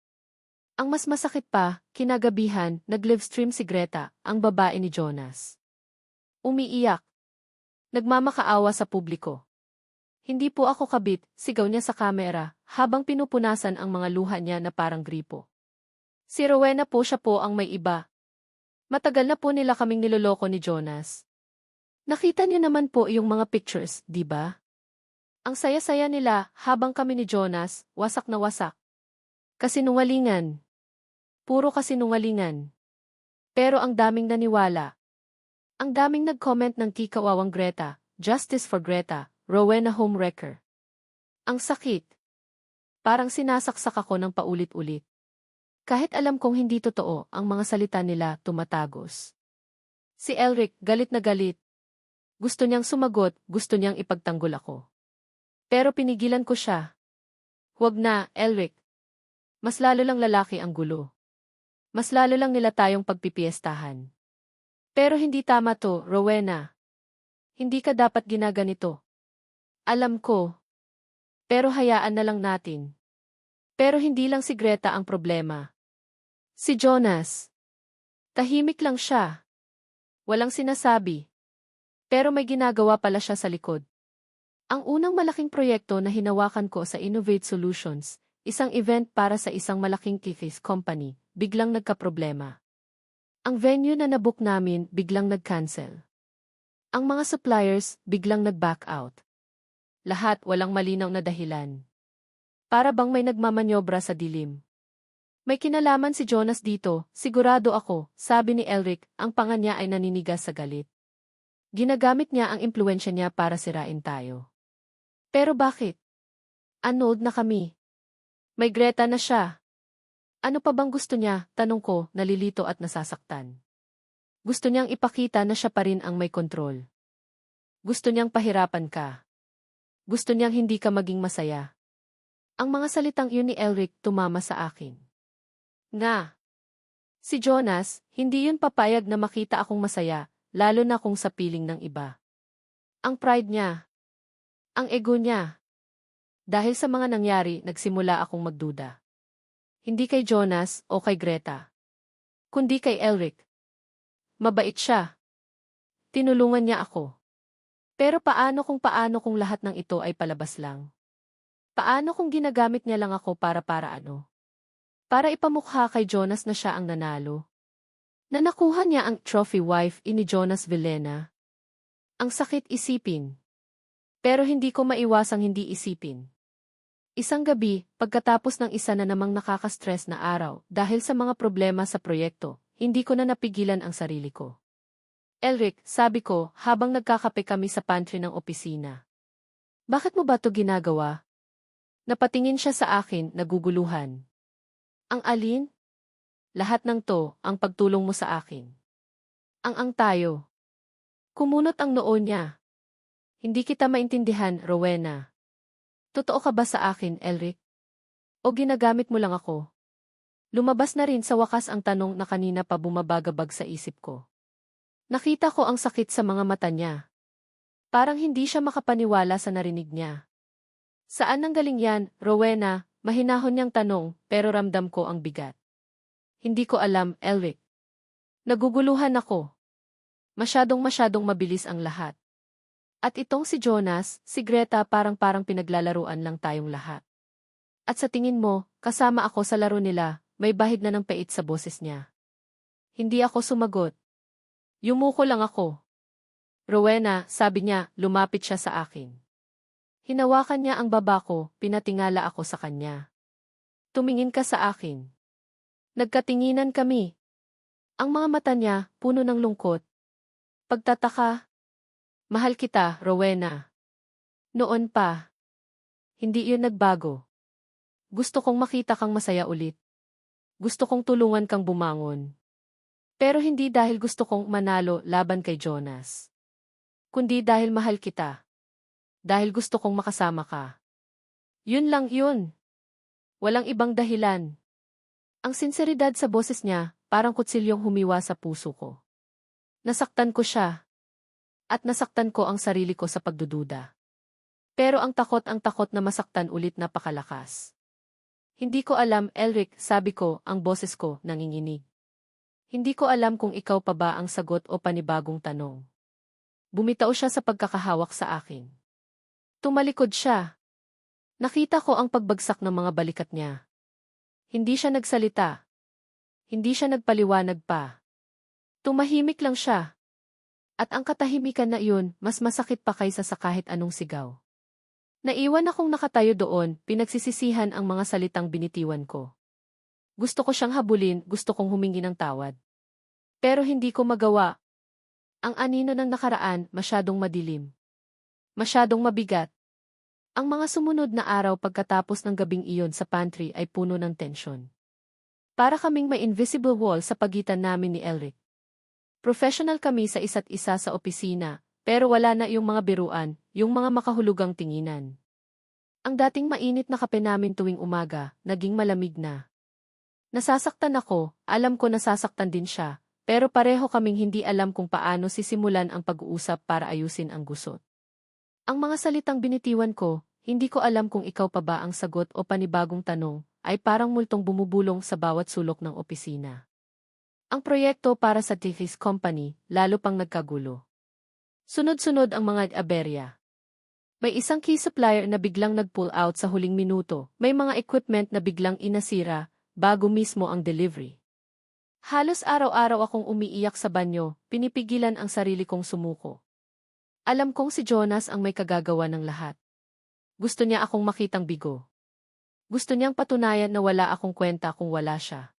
Ang mas masakit pa, kinagabihan, nag-livestream si Greta, ang babae ni Jonas. Umiiyak. Nagmamakaawa sa publiko. Hindi po ako kabit, sigaw niya sa kamera, habang pinupunasan ang mga luha niya na parang gripo. Si Rowena po, siya po ang may iba. Matagal na po nila kaming niloloko ni Jonas. Nakita niyo naman po yung mga pictures, di ba? Ang saya-saya nila habang kami ni Jonas, wasak na wasak. Kasinungalingan. Puro kasinungalingan. Pero ang daming naniwala. Ang daming nag-comment ng kikawawang Greta, Justice for Greta, Rowena homewrecker. Ang sakit. Parang sinasaksak ako ng paulit-ulit. Kahit alam kong hindi totoo, ang mga salita nila tumatagos. Si Elric, galit na galit. Gusto niyang sumagot, gusto niyang ipagtanggol ako. Pero pinigilan ko siya. Huwag na, Elric. Mas lalo lang lalaki ang gulo. Mas lalo lang nila tayong pagpipiestahan. Pero hindi tama to, Rowena. Hindi ka dapat ginaganito. Alam ko. Pero hayaan na lang natin. Pero hindi lang si Greta ang problema. Si Jonas. Tahimik lang siya. Walang sinasabi. Pero may ginagawa pala siya sa likod. Ang unang malaking proyekto na hinawakan ko sa Innovate Solutions, isang event para sa isang malaking cookies company, biglang nagkaproblema. Ang venue na nabook namin biglang nag-cancel. Ang mga suppliers biglang nag-back out. Lahat walang malinaw na dahilan. Para bang may nagmamanyobra sa dilim. May kinalaman si Jonas dito, sigurado ako, sabi ni Elric, ang panga niya ay naninigas sa galit. Ginagamit niya ang impluwensya niya para sirain tayo. Pero bakit? Annoyed na kami. May Greta na siya. Ano pa bang gusto niya, tanong ko, nalilito at nasasaktan. Gusto niyang ipakita na siya pa rin ang may kontrol. Gusto niyang pahirapan ka. Gusto niyang hindi ka maging masaya. Ang mga salitang yun ni Elric tumama sa akin. Nga. Si Jonas, hindi yun papayag na makita akong masaya, lalo na kung sa piling ng iba. Ang pride niya. Ang ego niya. Dahil sa mga nangyari, nagsimula akong magduda. Hindi kay Jonas o kay Greta. Kundi kay Elric. Mabait siya. Tinulungan niya ako. Pero paano kung lahat ng ito ay palabas lang? Paano kung ginagamit niya lang ako para ano? Para ipamukha kay Jonas na siya ang nanalo? Na nakuha niya ang trophy wife ni Jonas Villena? Ang sakit isipin. Pero hindi ko maiwasang hindi isipin. Isang gabi, pagkatapos ng isa na namang nakaka-stress na araw dahil sa mga problema sa proyekto, hindi ko na napigilan ang sarili ko. Elric, sabi ko, habang nagkakape kami sa pantry ng opisina. Bakit mo ba to ginagawa? Napatingin siya sa akin, naguguluhan. Ang alin? Lahat ng to, ang pagtulong mo sa akin. Ang tayo. Kumunot ang noo niya. Hindi kita maintindihan, Rowena. Totoo ka ba sa akin, Elric? O ginagamit mo lang ako? Lumabas na rin sa wakas ang tanong na kanina pa bumabagabag sa isip ko. Nakita ko ang sakit sa mga mata niya. Parang hindi siya makapaniwala sa narinig niya. Saan nanggaling yan, Rowena? Mahinahon niyang tanong, pero ramdam ko ang bigat. Hindi ko alam, Elric. Naguguluhan ako. Masyadong mabilis ang lahat. At itong si Jonas, si Greta parang pinaglalaruan lang tayong lahat. At sa tingin mo, kasama ako sa laro nila, may bahid na ng pait sa boses niya. Hindi ako sumagot. Yumuko lang ako. Rowena, sabi niya, lumapit siya sa akin. Hinawakan niya ang baba ko, pinatingala ako sa kanya. Tumingin ka sa akin. Nagkatinginan kami. Ang mga mata niya, puno ng lungkot. Pagtataka. Mahal kita, Rowena. Noon pa. Hindi iyon nagbago. Gusto kong makita kang masaya ulit. Gusto kong tulungan kang bumangon. Pero hindi dahil gusto kong manalo laban kay Jonas. Kundi dahil mahal kita. Dahil gusto kong makasama ka. Yun lang yun. Walang ibang dahilan. Ang sinseridad sa boses niya, parang kutsilyong humiwa sa puso ko. Nasaktan ko siya. At nasaktan ko ang sarili ko sa pagdududa. Pero ang takot na masaktan ulit napakalakas. Hindi ko alam, Elric, sabi ko, ang boses ko nanginginig. Hindi ko alam kung ikaw pa ba ang sagot o panibagong tanong. Bumitaw siya sa pagkakahawak sa akin. Tumalikod siya. Nakita ko ang pagbagsak ng mga balikat niya. Hindi siya nagsalita. Hindi siya nagpaliwanag pa. Tumahimik lang siya. At ang katahimikan na iyon, mas masakit pa kaysa sa kahit anong sigaw. Naiwan akong nakatayo doon, pinagsisisihan ang mga salitang binitiwan ko. Gusto ko siyang habulin, gusto kong humingi ng tawad. Pero hindi ko magawa. Ang anino ng nakaraan, masyadong madilim. Masyadong mabigat. Ang mga sumunod na araw pagkatapos ng gabing iyon sa pantry ay puno ng tensyon. Para kaming may invisible wall sa pagitan namin ni Elric. Professional kami sa isa't isa sa opisina, pero wala na yung mga biruan, yung mga makahulugang tinginan. Ang dating mainit na kape namin tuwing umaga, naging malamig na. Nasasaktan ako, alam ko nasasaktan din siya, pero pareho kaming hindi alam kung paano sisimulan ang pag-uusap para ayusin ang gusot. Ang mga salitang binitiwan ko, hindi ko alam kung ikaw pa ba ang sagot o panibagong tanong, ay parang multong bumubulong sa bawat sulok ng opisina. Ang proyekto para sa Tifis Company, lalo pang nagkagulo. Sunod-sunod ang mga aberya. May isang key supplier na biglang nag-pull out sa huling minuto, may mga equipment na biglang inasira, bago mismo ang delivery. Halos araw-araw akong umiiyak sa banyo, pinipigilan ang sarili kong sumuko. Alam kong si Jonas ang may kagagawa ng lahat. Gusto niya akong makitang bigo. Gusto niyang patunayan na wala akong kwenta kung wala siya.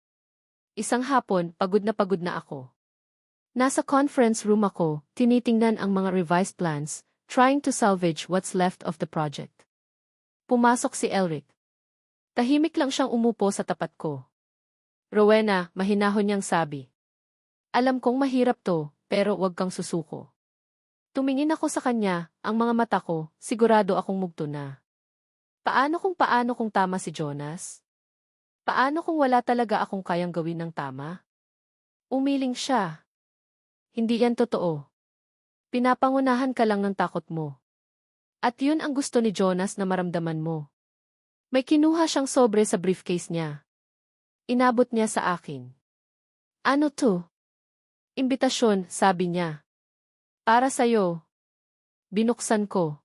Isang hapon, pagod na ako. Nasa conference room ako, tinitingnan ang mga revised plans, trying to salvage what's left of the project. Pumasok si Elric. Tahimik lang siyang umupo sa tapat ko. Rowena, mahinahon niyang sabi. Alam kong mahirap to, pero huwag kang susuko. Tumingin ako sa kanya, ang mga mata ko, sigurado akong mugto na. Paano kung tama si Jonas? Paano kung wala talaga akong kayang gawin ng tama? Umiling siya. Hindi yan totoo. Pinapangunahan ka lang ng takot mo. At yun ang gusto ni Jonas na maramdaman mo. May kinuha siyang sobre sa briefcase niya. Inabot niya sa akin. Ano to? Imbitasyon, sabi niya. Para sa'yo. Binuksan ko.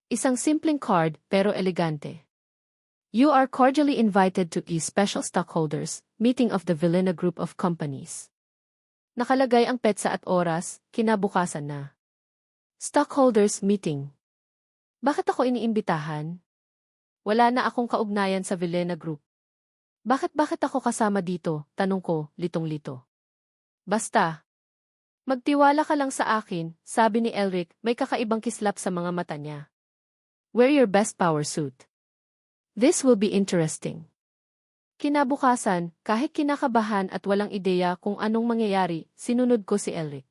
Isang simpleng card, pero elegante. You are cordially invited to a special stockholders meeting of the Vilena Group of Companies. Nakalagay ang petsa at oras, kinabukasan na. Stockholders meeting. Bakit ako iniimbitahan? Wala na akong kaugnayan sa Vilena Group. Bakit ako kasama dito? Tanong ko, litong-lito. Basta. Magtiwala ka lang sa akin, sabi ni Elric, may kakaibang kislap sa mga mata niya. Wear your best power suit. This will be interesting. Kinabukasan, kahit kinakabahan at walang ideya kung anong mangyayari, sinunod ko si Elric.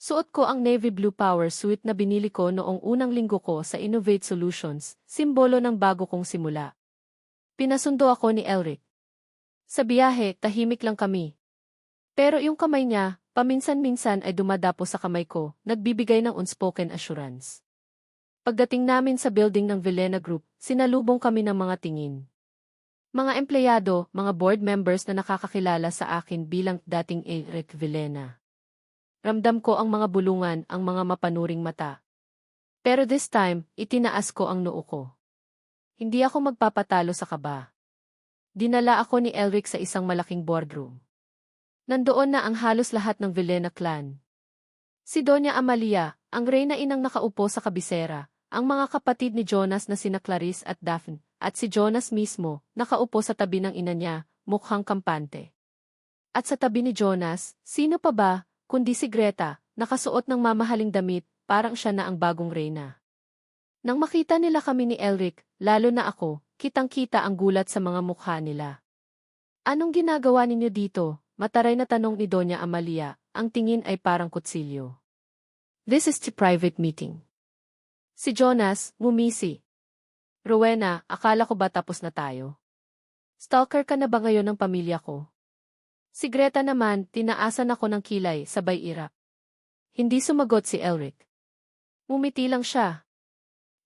Suot ko ang navy blue power suit na binili ko noong unang linggo ko sa Innovate Solutions, simbolo ng bago kong simula. Pinasundo ako ni Elric. Sa biyahe, tahimik lang kami. Pero yung kamay niya, paminsan-minsan ay dumadapo sa kamay ko, nagbibigay ng unspoken assurance. Pagdating namin sa building ng Vilhena Group, sinalubong kami ng mga tingin. Mga empleyado, mga board members na nakakakilala sa akin bilang dating Eric Vilhena. Ramdam ko ang mga bulungan, ang mga mapanuring mata. Pero this time, itinaas ko ang noo ko. Hindi ako magpapatalo sa kaba. Dinala ako ni Elric sa isang malaking boardroom. Nandoon na ang halos lahat ng Vilhena clan. Si Doña Amalia, ang reyna inang nakaupo sa kabisera, ang mga kapatid ni Jonas na sina Clarice at Daphne, at si Jonas mismo, nakaupo sa tabi ng ina niya, mukhang kampante. At sa tabi ni Jonas, sino pa ba, kundi si Greta, nakasuot ng mamahaling damit, parang siya na ang bagong reyna. Nang makita nila kami ni Elric, lalo na ako, kitang-kita ang gulat sa mga mukha nila. Anong ginagawa ninyo dito? Mataray na tanong ni Doña Amalia, ang tingin ay parang kutsilyo. This is the private meeting. Si Jonas, ngumisi. Rowena, akala ko ba tapos na tayo? Stalker ka na ba ngayon ng pamilya ko? Si Greta naman, tinaasan ako ng kilay, sabay irak. Hindi sumagot si Elric. Ngumiti lang siya.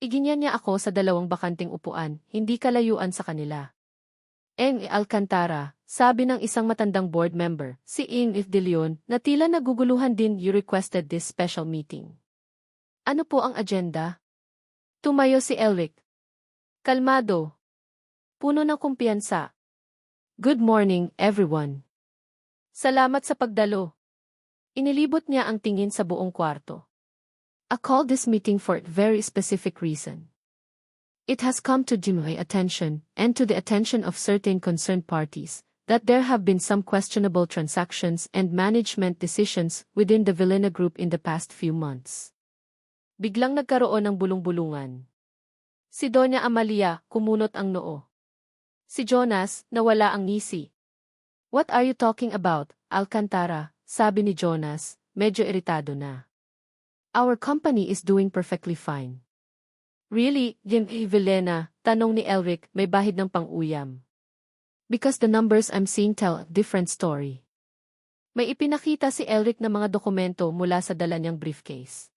Iginyan niya ako sa dalawang bakanting upuan, hindi kalayuan sa kanila. Eng Alcantara, sabi ng isang matandang board member, si Ing If De Leon, na tila naguguluhan din you requested this special meeting. Ano po ang agenda? Tumayo si Elric. Kalmado. Puno ng kumpiyansa. Good morning, everyone. Salamat sa pagdalo. Inilibot niya ang tingin sa buong kwarto. I called this meeting for a very specific reason. It has come to my attention, and to the attention of certain concerned parties, that there have been some questionable transactions and management decisions within the Vilhena Group in the past few months. Biglang nagkaroon ng bulong-bulungan. Si Doña Amalia, kumunot ang noo. Si Jonas, nawala ang ngisi. What are you talking about, Alcantara? Sabi ni Jonas, medyo iritado na. Our company is doing perfectly fine. Really, Vilhena? Tanong ni Elric, may bahid ng pang-uyam. Because the numbers I'm seeing tell a different story. May ipinakita si Elric na mga dokumento mula sa dala niyang briefcase.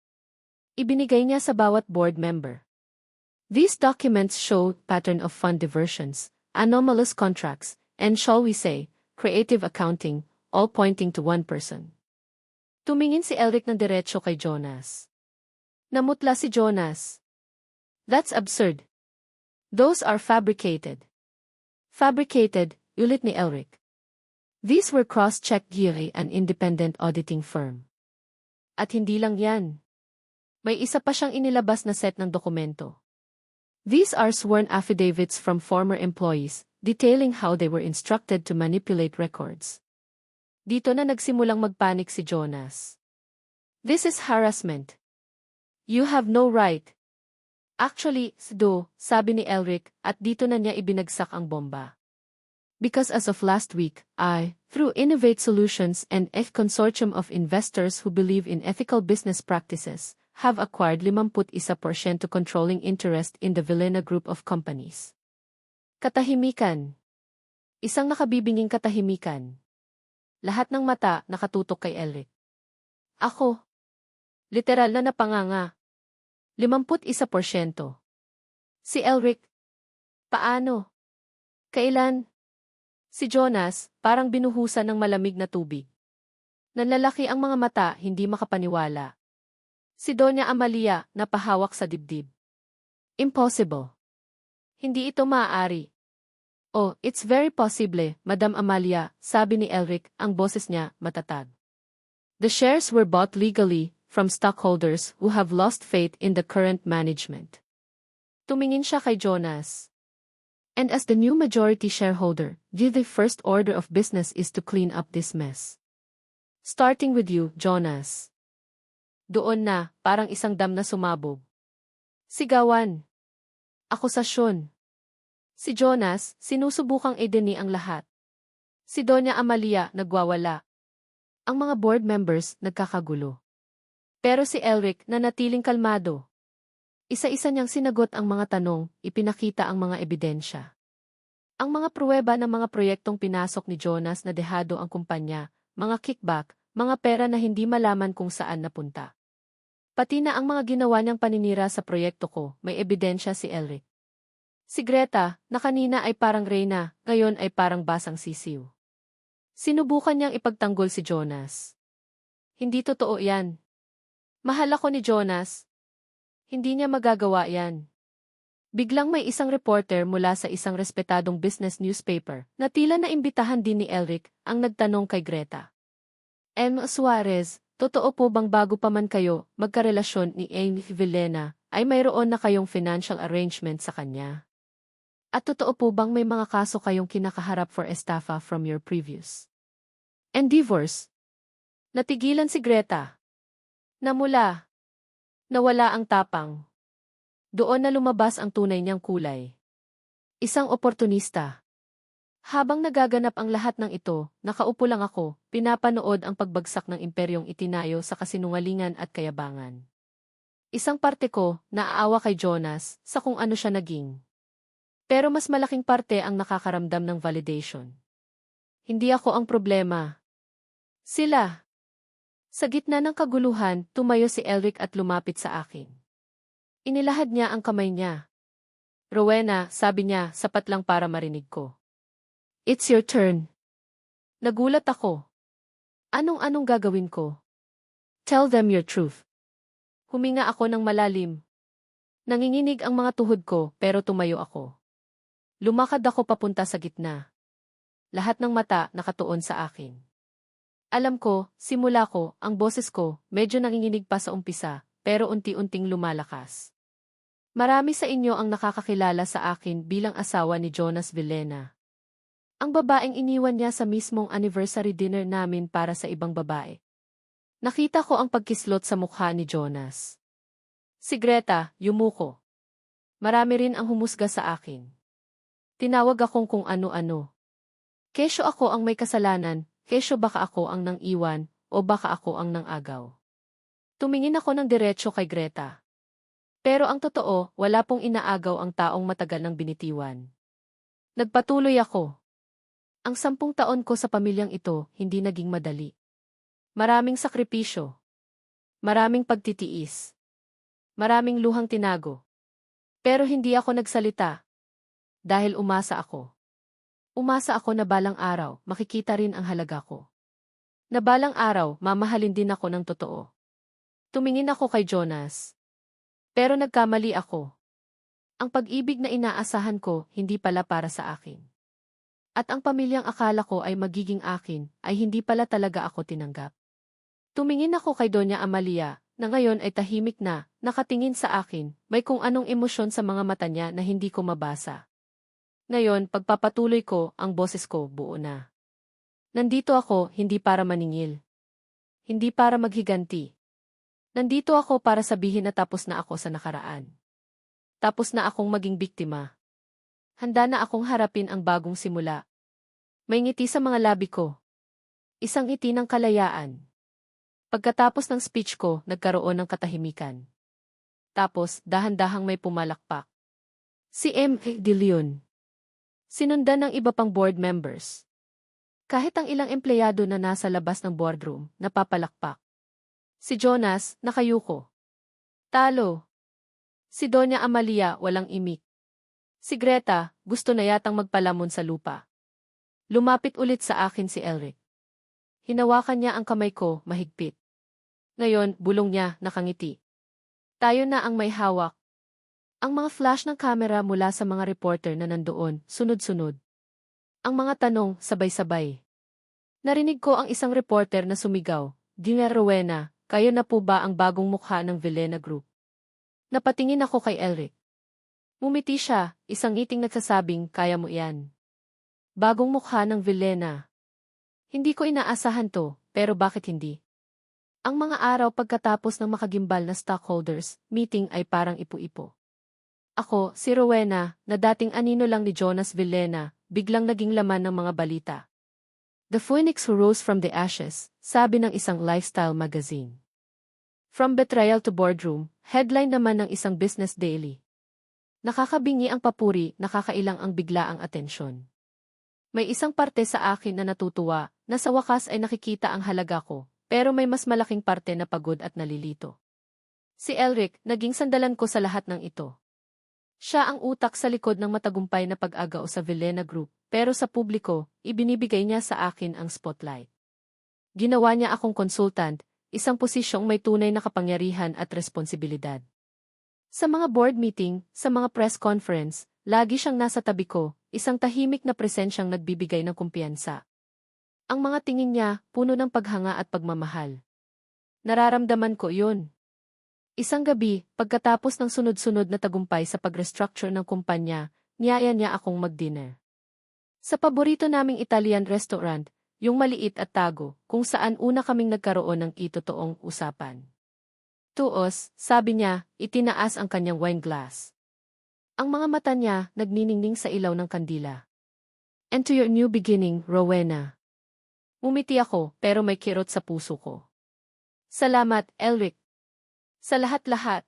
Ibinigay niya sa bawat board member. These documents show pattern of fund diversions, anomalous contracts, and shall we say, creative accounting, all pointing to one person. Tumingin si Elric ng diretso kay Jonas. Namutla si Jonas. That's absurd. Those are fabricated. Fabricated, ulit ni Elric. These were cross-checked by an independent auditing firm. At hindi lang yan. May isa pa siyang inilabas na set ng dokumento. These are sworn affidavits from former employees, detailing how they were instructed to manipulate records. Dito na nagsimulang magpanik si Jonas. This is harassment. You have no right. Actually, sabi ni Elric, at dito na niya ibinagsak ang bomba. Because as of last week, I, through Innovate Solutions and a consortium of investors who believe in ethical business practices, have acquired 51% controlling interest in the Vilhena Group of companies. Katahimikan. Isang nakabibinging katahimikan. Lahat ng mata nakatutok kay Elric. Ako. Literal na napanganga. 51%. Si Elric. Paano? Kailan? Si Jonas, parang binuhusan ng malamig na tubig. Nanlalaki ang mga mata, hindi makapaniwala. Si Doña Amalia, napahawak sa dibdib. Impossible. Hindi ito maaari. Oh, it's very possible, Madam Amalia, sabi ni Elric, ang boses niya, matatag. The shares were bought legally, from stockholders who have lost faith in the current management. Tumingin siya kay Jonas. And as the new majority shareholder, the first order of business is to clean up this mess. Starting with you, Jonas. Doon na, parang isang dam na sumabog. Sigawan. Akusasyon. Si Jonas, sinusubukang ideni ang lahat. Si Doña Amalia, nagwawala. Ang mga board members, nagkakagulo. Pero si Elric, nanatiling kalmado. Isa-isa niyang sinagot ang mga tanong, ipinakita ang mga ebidensya. Ang mga pruweba ng mga proyektong pinasok ni Jonas na dehado ang kumpanya, mga kickback, mga pera na hindi malaman kung saan napunta. Pati na ang mga ginawa niyang paninira sa proyekto ko, may ebidensya si Elric. Si Greta, na kanina ay parang reyna, ngayon ay parang basang sisiw. Sinubukan niyang ipagtanggol si Jonas. Hindi totoo yan. Mahal ako ni Jonas. Hindi niya magagawa yan. Biglang may isang reporter mula sa isang respetadong business newspaper na tila na imbitahan din ni Elric ang nagtanong kay Greta. Suarez, totoo po bang bago pa man kayo magkarelasyon ni Amy Villena ay mayroon na kayong financial arrangement sa kanya? At totoo po bang may mga kaso kayong kinakaharap for estafa from your previous endeavors? Natigilan si Greta. Nawala ang tapang. Doon na lumabas ang tunay niyang kulay. Isang oportunista. Habang nagaganap ang lahat ng ito, nakaupo lang ako, pinapanood ang pagbagsak ng imperyong itinayo sa kasinungalingan at kayabangan. Isang parte ko, naaawa kay Jonas, sa kung ano siya naging. Pero mas malaking parte ang nakakaramdam ng validation. Hindi ako ang problema. Sila. Sa gitna ng kaguluhan, tumayo si Elric at lumapit sa akin. Inilahad niya ang kamay niya. Rowena, sabi niya, sapat lang para marinig ko. It's your turn. Nagulat ako. Anong gagawin ko? Tell them your truth. Huminga ako ng malalim. Nanginginig ang mga tuhod ko, pero tumayo ako. Lumakad ako papunta sa gitna. Lahat ng mata nakatuon sa akin. Alam ko, simula ko, ang boses ko, medyo nanginginig pa sa umpisa, pero unti-unting lumalakas. Marami sa inyo ang nakakakilala sa akin bilang asawa ni Jonas Villena. Ang babaeng iniwan niya sa mismong anniversary dinner namin para sa ibang babae. Nakita ko ang pagkislot sa mukha ni Jonas. Si Greta, yumuko. Marami rin ang humusga sa akin. Tinawag akong kung ano-ano. Kesyo ako ang may kasalanan, kesyo baka ako ang nang iwan, o baka ako ang nang agaw. Tumingin ako ng diretsyo kay Greta. Pero ang totoo, wala pong inaagaw ang taong matagal nang binitiwan. Nagpatuloy ako. Ang 10 taon ko sa pamilyang ito, hindi naging madali. Maraming sakripisyo. Maraming pagtitiis. Maraming luhang tinago. Pero hindi ako nagsalita. Dahil umasa ako. Umasa ako na balang araw, makikita rin ang halaga ko. Na balang araw, mamahalin din ako ng totoo. Tumingin ako kay Jonas. Pero nagkamali ako. Ang pag-ibig na inaasahan ko, hindi pala para sa akin. At ang pamilyang akala ko ay magiging akin, ay hindi pala talaga ako tinanggap. Tumingin ako kay Doña Amalia, na ngayon ay tahimik na, nakatingin sa akin, may kung anong emosyon sa mga mata niya na hindi ko mabasa. Ngayon, pagpapatuloy ko, ang boses ko buo na. Nandito ako, hindi para maningil. Hindi para maghiganti. Nandito ako para sabihin na tapos na ako sa nakaraan. Tapos na akong maging biktima. Handa na akong harapin ang bagong simula. May ngiti sa mga labi ko. Isang ngiti ng kalayaan. Pagkatapos ng speech ko, nagkaroon ng katahimikan. Tapos, dahan-dahang may pumalakpak. Si M. De Leon. Sinundan ng iba pang board members. Kahit ang ilang empleyado na nasa labas ng boardroom, napapalakpak. Si Jonas, nakayuko. Talo. Si Doña Amalia, walang imik. Si Greta, gusto na yatang magpalamon sa lupa. Lumapit ulit sa akin si Elric. Hinawakan niya ang kamay ko, mahigpit. Ngayon, bulong niya, nakangiti. Tayo na ang may hawak. Ang mga flash ng kamera mula sa mga reporter na nandoon, sunod-sunod. Ang mga tanong, sabay-sabay. Narinig ko ang isang reporter na sumigaw, Dina Rowena, kayo na po ba ang bagong mukha ng Villena Group? Napatingin ako kay Elric. Mumiti siya, isang ngiting nagsasabing, kaya mo yan. Bagong mukha ng Villena. Hindi ko inaasahan to, pero bakit hindi? Ang mga araw pagkatapos ng makagimbal na stockholders meeting ay parang ipu-ipo. Ako, si Rowena, na dating anino lang ni Jonas Villena, biglang naging laman ng mga balita. The Phoenix who rose from the ashes, sabi ng isang lifestyle magazine. From betrayal to boardroom, headline naman ng isang business daily. Nakakabingi ang papuri, nakakailang ang biglaang atensyon. May isang parte sa akin na natutuwa, na sa wakas ay nakikita ang halaga ko, pero may mas malaking parte na pagod at nalilito. Si Elric, naging sandalan ko sa lahat ng ito. Siya ang utak sa likod ng matagumpay na pag-agaw sa Villena Group, pero sa publiko, ibinibigay niya sa akin ang spotlight. Ginawa niya akong consultant, isang posisyong may tunay na kapangyarihan at responsibilidad. Sa mga board meeting, sa mga press conference, lagi siyang nasa tabi ko, isang tahimik na presensyang nagbibigay ng kumpiyansa. Ang mga tingin niya, puno ng paghanga at pagmamahal. Nararamdaman ko yun. Isang gabi, pagkatapos ng sunod-sunod na tagumpay sa pag-restructure ng kumpanya, niyaya niya akong mag-dinner. Sa paborito naming Italian restaurant, yung maliit at tago, kung saan una kaming nagkaroon ng itotoong usapan. Tuos, sabi niya, itinaas ang kanyang wine glass. Ang mga mata niya, nagniningning sa ilaw ng kandila. And to your new beginning, Rowena. Umiti ako, pero may kirot sa puso ko. Salamat, Elric. Sa lahat-lahat.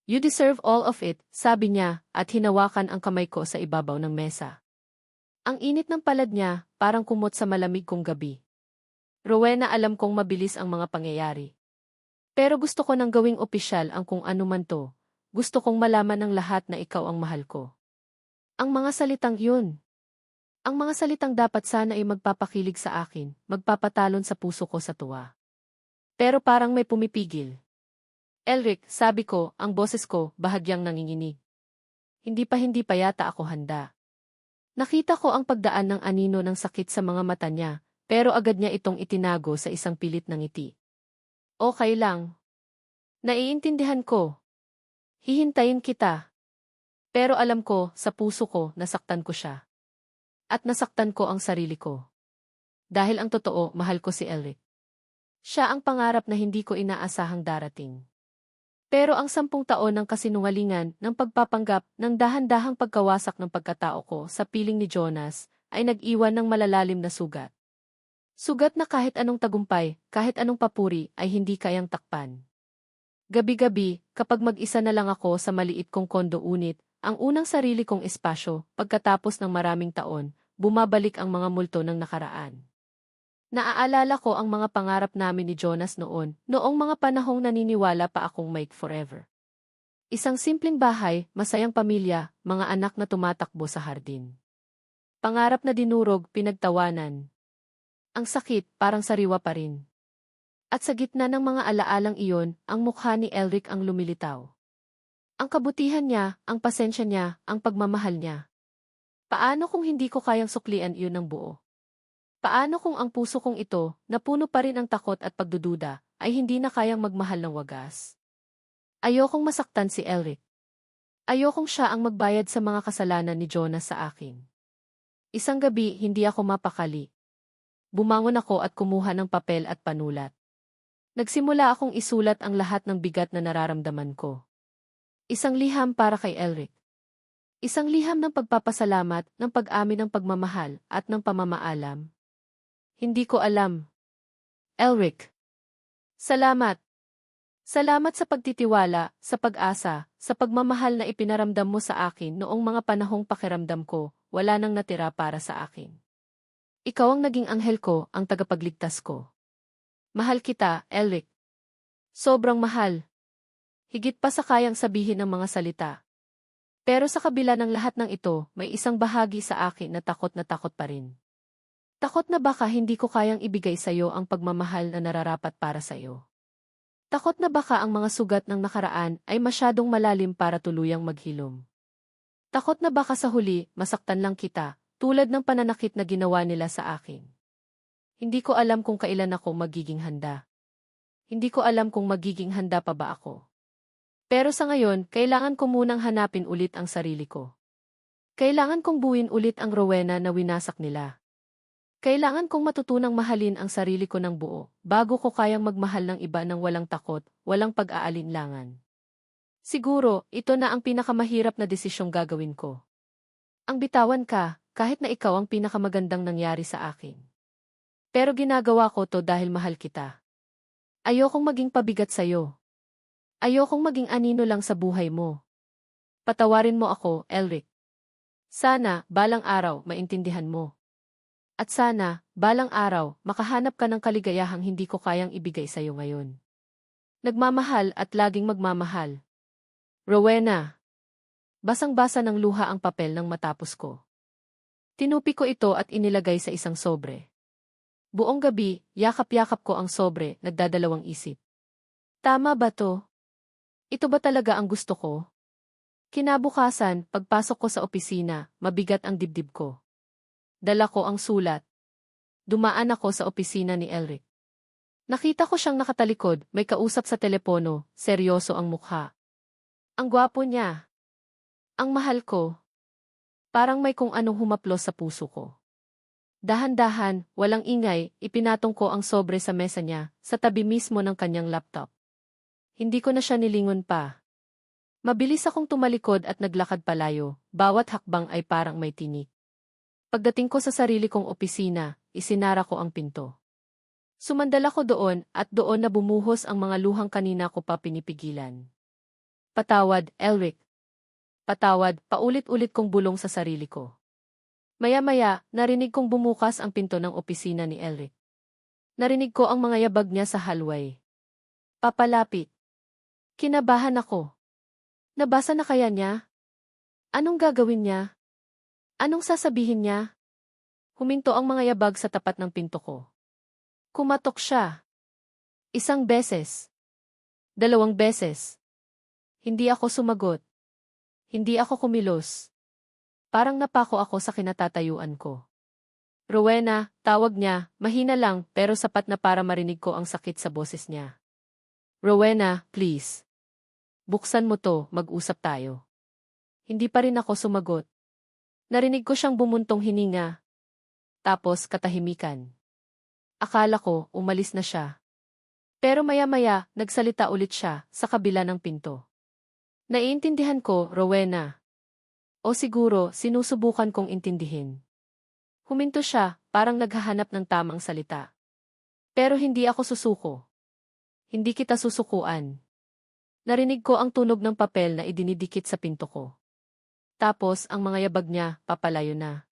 You deserve all of it, sabi niya, at hinawakan ang kamay ko sa ibabaw ng mesa. Ang init ng palad niya, parang kumot sa malamig kong gabi. Rowena, alam kong mabilis ang mga pangyayari. Pero gusto ko nang gawing opisyal ang kung ano man to. Gusto kong malaman ng lahat na ikaw ang mahal ko. Ang mga salitang yun. Ang mga salitang dapat sana ay magpapakilig sa akin, magpapatalon sa puso ko sa tuwa. Pero parang may pumipigil. Elric, sabi ko, ang boses ko, bahagyang nanginginig. Hindi pa yata ako handa. Nakita ko ang pagdaan ng anino ng sakit sa mga mata niya, pero agad niya itong itinago sa isang pilit na ngiti. Okay lang. Naiintindihan ko. Hihintayin kita. Pero alam ko, sa puso ko, nasaktan ko siya. At nasaktan ko ang sarili ko. Dahil ang totoo, mahal ko si Elric. Siya ang pangarap na hindi ko inaasahang darating. Pero ang 10 taon ng kasinungalingan, ng pagpapanggap, ng dahan-dahang pagkawasak ng pagkatao ko sa piling ni Jonas, ay nag-iwan ng malalalim na sugat. Sugat na kahit anong tagumpay, kahit anong papuri, ay hindi kayang takpan. Gabi-gabi, kapag mag-isa na lang ako sa maliit kong kondo unit, ang unang sarili kong espasyo, pagkatapos ng maraming taon, bumabalik ang mga multo ng nakaraan. Naaalala ko ang mga pangarap namin ni Jonas noong mga panahong naniniwala pa akong make forever. Isang simpleng bahay, masayang pamilya, mga anak na tumatakbo sa hardin. Pangarap na dinurog, pinagtawanan. Ang sakit, parang sariwa pa rin. At sa gitna ng mga alaalang iyon, ang mukha ni Elric ang lumilitaw. Ang kabutihan niya, ang pasensya niya, ang pagmamahal niya. Paano kung hindi ko kayang suklian iyon ng buo? Paano kung ang puso kong ito, na puno pa rin ang takot at pagdududa, ay hindi na kayang magmahal ng wagas? Ayokong masaktan si Elric. Ayokong siya ang magbayad sa mga kasalanan ni Jonas sa akin. Isang gabi, hindi ako mapakali. Bumangon ako at kumuha ng papel at panulat. Nagsimula akong isulat ang lahat ng bigat na nararamdaman ko. Isang liham para kay Elric. Isang liham ng pagpapasalamat, ng pag-amin ng pagmamahal, at ng pamamaalam. Hindi ko alam. Elric. Salamat. Salamat sa pagtitiwala, sa pag-asa, sa pagmamahal na ipinaramdam mo sa akin noong mga panahong pakiramdam ko, wala nang natira para sa akin. Ikaw ang naging anghel ko, ang tagapagligtas ko. Mahal kita, Elric. Sobrang mahal. Higit pa sa kayang sabihin ng mga salita. Pero sa kabila ng lahat ng ito, may isang bahagi sa akin na takot pa rin. Takot na baka hindi ko kayang ibigay sa iyo ang pagmamahal na nararapat para sa iyo. Takot na baka ang mga sugat ng nakaraan ay masyadong malalim para tuluyang maghilom. Takot na baka sa huli, masaktan lang kita, tulad ng pananakit na ginawa nila sa akin. Hindi ko alam kung kailan ako magiging handa. Hindi ko alam kung magiging handa pa ba ako. Pero sa ngayon, kailangan ko munang hanapin ulit ang sarili ko. Kailangan kong buuin ulit ang Rowena na winasak nila. Kailangan kong matutunang mahalin ang sarili ko ng buo, bago ko kayang magmahal ng iba ng walang takot, walang pag-aalinlangan. Siguro, ito na ang pinakamahirap na desisyong gagawin ko. Ang bitawan ka, kahit na ikaw ang pinakamagandang nangyari sa akin. Pero ginagawa ko to dahil mahal kita. Ayokong maging pabigat sa'yo. Ayokong maging anino lang sa buhay mo. Patawarin mo ako, Elric. Sana, balang araw, maintindihan mo. At sana, balang araw, makahanap ka ng kaligayahang hindi ko kayang ibigay sa'yo ngayon. Nagmamahal at laging magmamahal. Rowena. Basang-basa ng luha ang papel nang matapos ko. Tinupi ko ito at inilagay sa isang sobre. Buong gabi, yakap-yakap ko ang sobre, nagdadalawang isip. Tama ba to? Ito ba talaga ang gusto ko? Kinabukasan, pagpasok ko sa opisina, mabigat ang dibdib ko. Dala ko ang sulat. Dumaan ako sa opisina ni Elric. Nakita ko siyang nakatalikod, may kausap sa telepono, seryoso ang mukha. Ang gwapo niya. Ang mahal ko. Parang may kung anong humaplos sa puso ko. Dahan-dahan, walang ingay, ipinatong ko ang sobre sa mesa niya, sa tabi mismo ng kanyang laptop. Hindi ko na siya nilingon pa. Mabilis akong tumalikod at naglakad palayo, bawat hakbang ay parang may tinik. Pagdating ko sa sarili kong opisina, isinara ko ang pinto. Sumandal ako doon at doon na bumuhos ang mga luhang kanina ko pa pinipigilan. Patawad, Elric. Patawad, paulit-ulit kong bulong sa sarili ko. Maya-maya, narinig kong bumukas ang pinto ng opisina ni Elric. Narinig ko ang mga yabag niya sa hallway. Papalapit. Kinabahan ako. Nabasa na kaya niya? Anong gagawin niya? Anong sasabihin niya? Huminto ang mga yabag sa tapat ng pinto ko. Kumatok siya. 1 beses. 2 beses. Hindi ako sumagot. Hindi ako kumilos. Parang napako ako sa kinatatayuan ko. Rowena, tawag niya, mahina lang pero sapat na para marinig ko ang sakit sa boses niya. Rowena, please. Buksan mo to, mag-usap tayo. Hindi pa rin ako sumagot. Narinig ko siyang bumuntong hininga. Tapos katahimikan. Akala ko, umalis na siya. Pero maya-maya, nagsalita ulit siya, sa kabila ng pinto. Naiintindihan ko, Rowena. O siguro, sinusubukan kong intindihin. Huminto siya, parang naghahanap ng tamang salita. Pero hindi ako susuko. Hindi kita susukuan. Narinig ko ang tunog ng papel na idinidikit sa pinto ko. Tapos, ang mga yabag niya, papalayo na.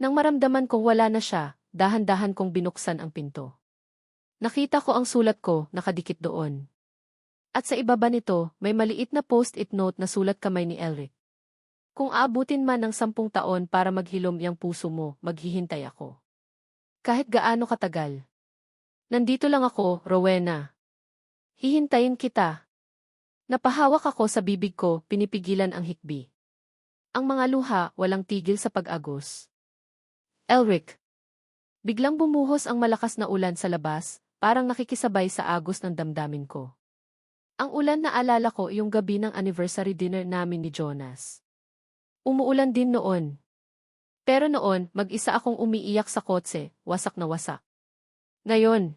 Nang maramdaman kong wala na siya, dahan-dahan kong binuksan ang pinto. Nakita ko ang sulat ko, nakadikit doon. At sa ibaba nito, may maliit na post-it note na sulat kamay ni Elric. Kung aabutin man ng 10 taon para maghilom yang puso mo, maghihintay ako. Kahit gaano katagal. Nandito lang ako, Rowena. Hihintayin kita. Napahawak ako sa bibig ko, pinipigilan ang hikbi. Ang mga luha, walang tigil sa pag-agos. Elric. Biglang bumuhos ang malakas na ulan sa labas, parang nakikisabay sa agos ng damdamin ko. Ang ulan na alala ko yung gabi ng anniversary dinner namin ni Jonas. Umuulan din noon. Pero noon, mag-isa akong umiiyak sa kotse, wasak na wasak. Ngayon,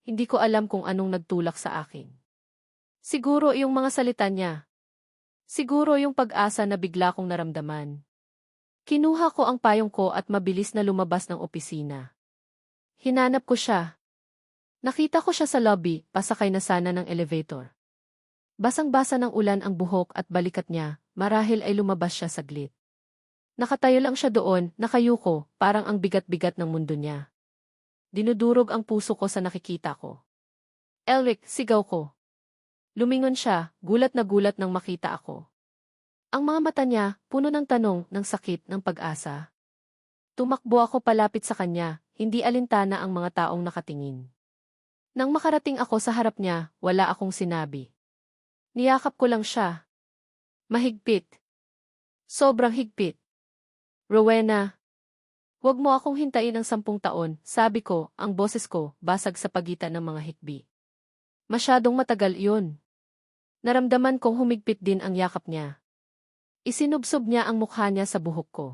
hindi ko alam kung anong nagtulak sa akin. Siguro yung mga salita niya. Siguro yung pag-asa na bigla kong naramdaman. Kinuha ko ang payong ko at mabilis na lumabas ng opisina. Hinanap ko siya. Nakita ko siya sa lobby, pasakay na sana ng elevator. Basang-basa ng ulan ang buhok at balikat niya, marahil ay lumabas siya saglit. Nakatayo lang siya doon, nakayuko, parang ang bigat-bigat ng mundo niya. Dinudurog ang puso ko sa nakikita ko. Elric, sigaw ko. Lumingon siya, gulat na gulat nang makita ako. Ang mga mata niya, puno ng tanong, ng sakit, ng pag-asa. Tumakbo ako palapit sa kanya, hindi alintana ang mga taong nakatingin. Nang makarating ako sa harap niya, wala akong sinabi. Niyakap ko lang siya. Mahigpit. Sobrang higpit. Rowena. Huwag mo akong hintayin ng 10 taon, sabi ko, ang boses ko, basag sa pagitan ng mga hikbi. Masyadong matagal iyon. Naramdaman kong humigpit din ang yakap niya. Isinubsob niya ang mukha niya sa buhok ko.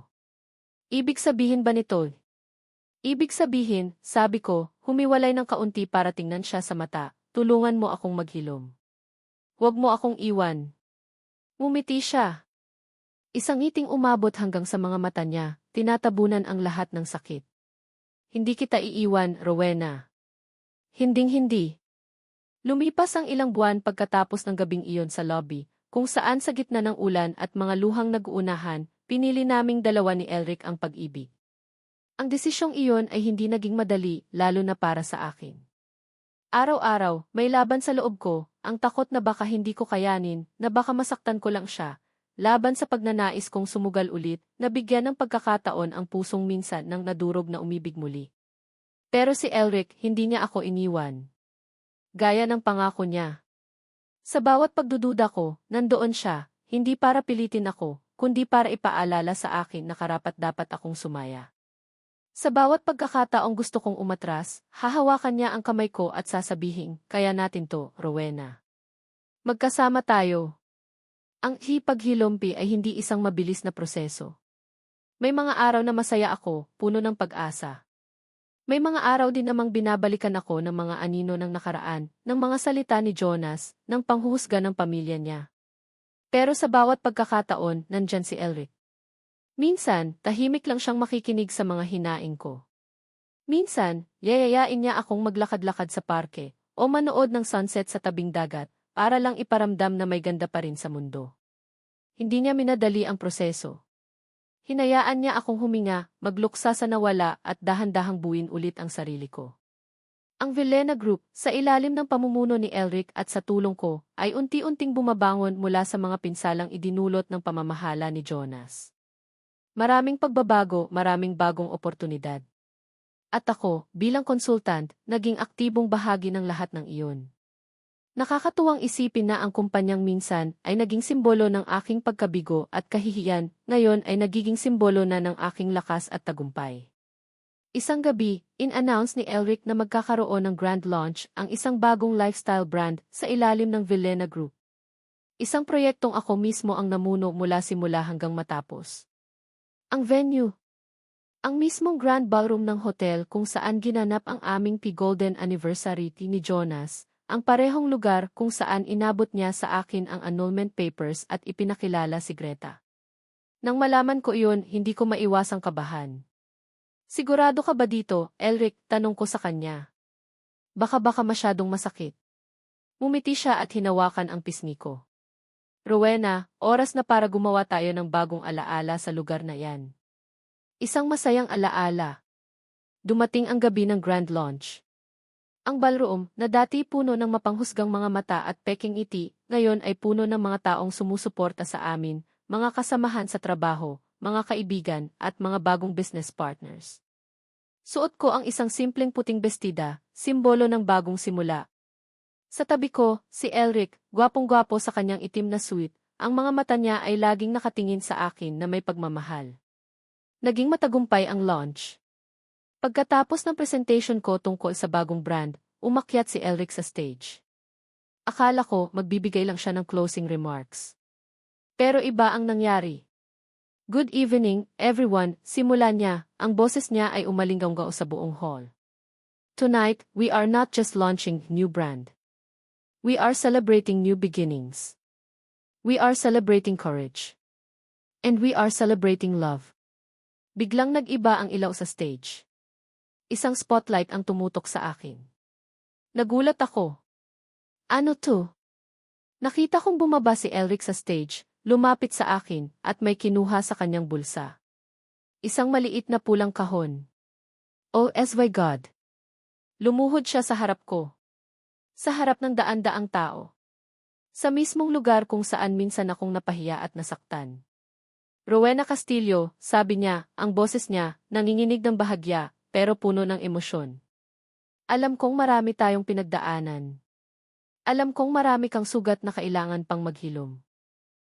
Ibig sabihin ba nito? Ibig sabihin, sabi ko, humiwalay ng kaunti para tingnan siya sa mata, tulungan mo akong maghilom. Huwag mo akong iwan. Ngumiti siya. Isang ngiting umabot hanggang sa mga mata niya, tinatabunan ang lahat ng sakit. Hindi kita iiwan, Rowena. Hinding-hindi. Lumipas ang ilang buwan pagkatapos ng gabing iyon sa lobby, kung saan sa gitna ng ulan at mga luhang nag-uunahan, pinili naming dalawa ni Elric ang pag-ibig. Ang desisyong iyon ay hindi naging madali, lalo na para sa akin. Araw-araw, may laban sa loob ko, ang takot na baka hindi ko kayanin, na baka masaktan ko lang siya. Laban sa pagnanais kong sumugal ulit, na bigyan ng pagkakataon ang pusong minsan nang nadurog na umibig muli. Pero si Elric, hindi niya ako iniwan. Gaya ng pangako niya. Sa bawat pagdududa ko, nandoon siya, hindi para pilitin ako, kundi para ipaalala sa akin na karapat-dapat akong sumaya. Sa bawat pagkakataong gusto kong umatras, hahawakan niya ang kamay ko at sasabihin, kaya natin to, Rowena. Magkasama tayo. Ang paghilompi ay hindi isang mabilis na proseso. May mga araw na masaya ako, puno ng pag-asa. May mga araw din namang binabalikan ako ng mga anino ng nakaraan, ng mga salita ni Jonas, ng panghuhusga ng pamilya niya. Pero sa bawat pagkakataon, nandyan si Elric. Minsan, tahimik lang siyang makikinig sa mga hinaing ko. Minsan, yayayain niya akong maglakad-lakad sa parke, o manood ng sunset sa tabing dagat, para lang iparamdam na may ganda pa rin sa mundo. Hindi niya minadali ang proseso. Hinayaan niya akong huminga, magluksa sa nawala at dahan-dahang buuin ulit ang sarili ko. Ang Vilhena Group, sa ilalim ng pamumuno ni Elric at sa tulong ko, ay unti-unting bumabangon mula sa mga pinsalang idinulot ng pamamahala ni Jonas. Maraming pagbabago, maraming bagong oportunidad. At ako, bilang konsultant, naging aktibong bahagi ng lahat ng iyon. Nakakatuwang isipin na ang kumpanyang minsan ay naging simbolo ng aking pagkabigo at kahihiyan, ngayon ay nagiging simbolo na ng aking lakas at tagumpay. Isang gabi, in-announce ni Elric na magkakaroon ng grand launch ang isang bagong lifestyle brand sa ilalim ng Vilhena Group. Isang proyektong ako mismo ang namuno mula simula hanggang matapos. Ang venue. Ang mismong Grand Ballroom ng hotel kung saan ginanap ang aming P-Golden Anniversary ni Jonas, ang parehong lugar kung saan inabot niya sa akin ang annulment papers at ipinakilala si Greta. Nang malaman ko iyon, hindi ko maiwasang kabahan. Sigurado ka ba dito, Elric? Tanong ko sa kanya. Baka masyadong masakit. Mumiti siya at hinawakan ang pisngi ko. Rowena, oras na para gumawa tayo ng bagong alaala sa lugar na yan. Isang masayang alaala. Dumating ang gabi ng grand launch. Ang ballroom, na dati puno ng mapanghusgang mga mata at peking ngiti, ngayon ay puno ng mga taong sumusuporta sa amin, mga kasamahan sa trabaho, mga kaibigan, at mga bagong business partners. Suot ko ang isang simpleng puting bestida, simbolo ng bagong simula. Sa tabi ko, si Elric, gwapong-gwapo sa kanyang itim na suit, ang mga mata niya ay laging nakatingin sa akin na may pagmamahal. Naging matagumpay ang launch. Pagkatapos ng presentation ko tungkol sa bagong brand, umakyat si Elric sa stage. Akala ko magbibigay lang siya ng closing remarks. Pero iba ang nangyari. Good evening, everyone, simula niya, ang boses niya ay umalinggaw sa buong hall. Tonight, we are not just launching new brand. We are celebrating new beginnings. We are celebrating courage. And we are celebrating love. Biglang nag-iba ang ilaw sa stage. Isang spotlight ang tumutok sa akin. Nagulat ako. Ano to? Nakita kong bumaba si Elric sa stage, lumapit sa akin, at may kinuha sa kanyang bulsa. Isang maliit na pulang kahon. Oh, my God! Lumuhod siya sa harap ko. Sa harap ng daan-daang tao. Sa mismong lugar kung saan minsan akong napahiya at nasaktan. Rowena Castillo, sabi niya, ang boses niya, nanginginig ng bahagya, pero puno ng emosyon. Alam kong marami tayong pinagdaanan. Alam kong marami kang sugat na kailangan pang maghilom.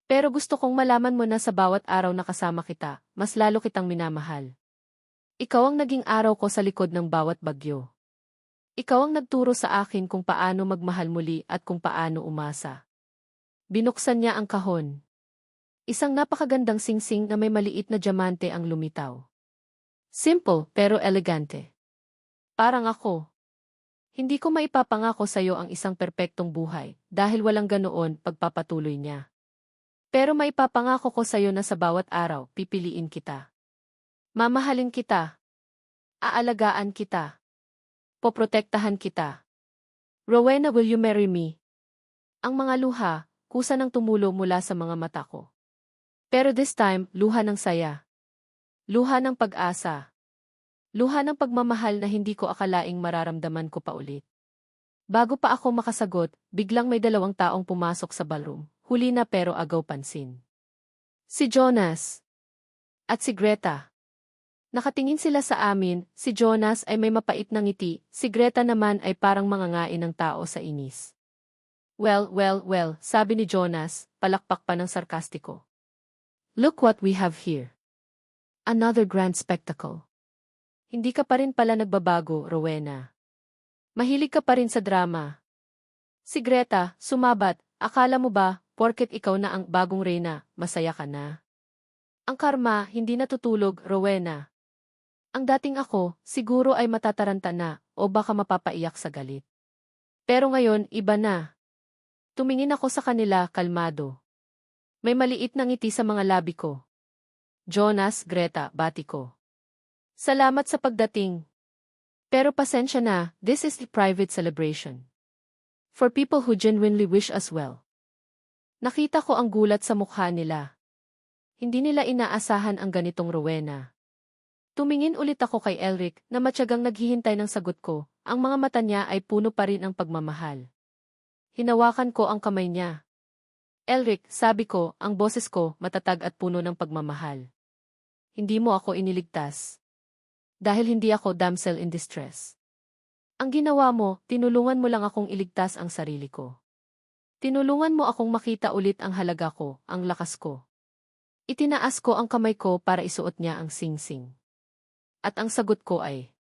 Pero gusto kong malaman mo na sa bawat araw na kasama kita, mas lalo kitang minamahal. Ikaw ang naging araw ko sa likod ng bawat bagyo. Ikaw ang nagturo sa akin kung paano magmahal muli at kung paano umasa. Binuksan niya ang kahon. Isang napakagandang singsing na may maliit na diamante ang lumitaw. Simple pero elegante. Parang ako. Hindi ko maipapangako sa iyo ang isang perpektong buhay dahil walang ganoon pagpapatuloy niya. Pero maipapangako ko sa iyo na sa bawat araw pipiliin kita. Mamahalin kita. Aalagaan kita. Poprotektahan kita. Rowena, will you marry me? Ang mga luha, kusa ng tumulo mula sa mga mata ko. Pero this time, luha ng saya. Luha ng pag-asa. Luha ng pagmamahal na hindi ko akalaing mararamdaman ko pa ulit. Bago pa ako makasagot, biglang may dalawang taong pumasok sa ballroom. Huli na pero agaw pansin. Si Jonas at si Greta. Nakatingin sila sa amin, si Jonas ay may mapait na ngiti, si Greta naman ay parang mangangain ng tao sa inis. Well, sabi ni Jonas, palakpak pa ng sarkastiko. Look what we have here. Another grand spectacle. Hindi ka pa rin pala nagbabago, Rowena. Mahilig ka pa rin sa drama. Si Greta, sumabat, akala mo ba, porket ikaw na ang bagong reyna, masaya ka na? Ang karma, hindi natutulog, Rowena. Ang dating ako, siguro ay matataranta na, o baka mapapaiyak sa galit. Pero ngayon, iba na. Tumingin ako sa kanila, kalmado. May maliit na ngiti sa mga labi ko. Jonas, Greta, bati ko. Salamat sa pagdating. Pero pasensya na, this is a private celebration. For people who genuinely wish us well. Nakita ko ang gulat sa mukha nila. Hindi nila inaasahan ang ganitong Rowena. Tumingin ulit ako kay Elric na matyagang naghihintay ng sagot ko, ang mga mata niya ay puno pa rin ng pagmamahal. Hinawakan ko ang kamay niya. Elric, sabi ko, ang boses ko matatag at puno ng pagmamahal. Hindi mo ako iniligtas. Dahil hindi ako damsel in distress. Ang ginawa mo, tinulungan mo lang akong iligtas ang sarili ko. Tinulungan mo akong makita ulit ang halaga ko, ang lakas ko. Itinaas ko ang kamay ko para isuot niya ang sing-sing. At ang sagot ko ay,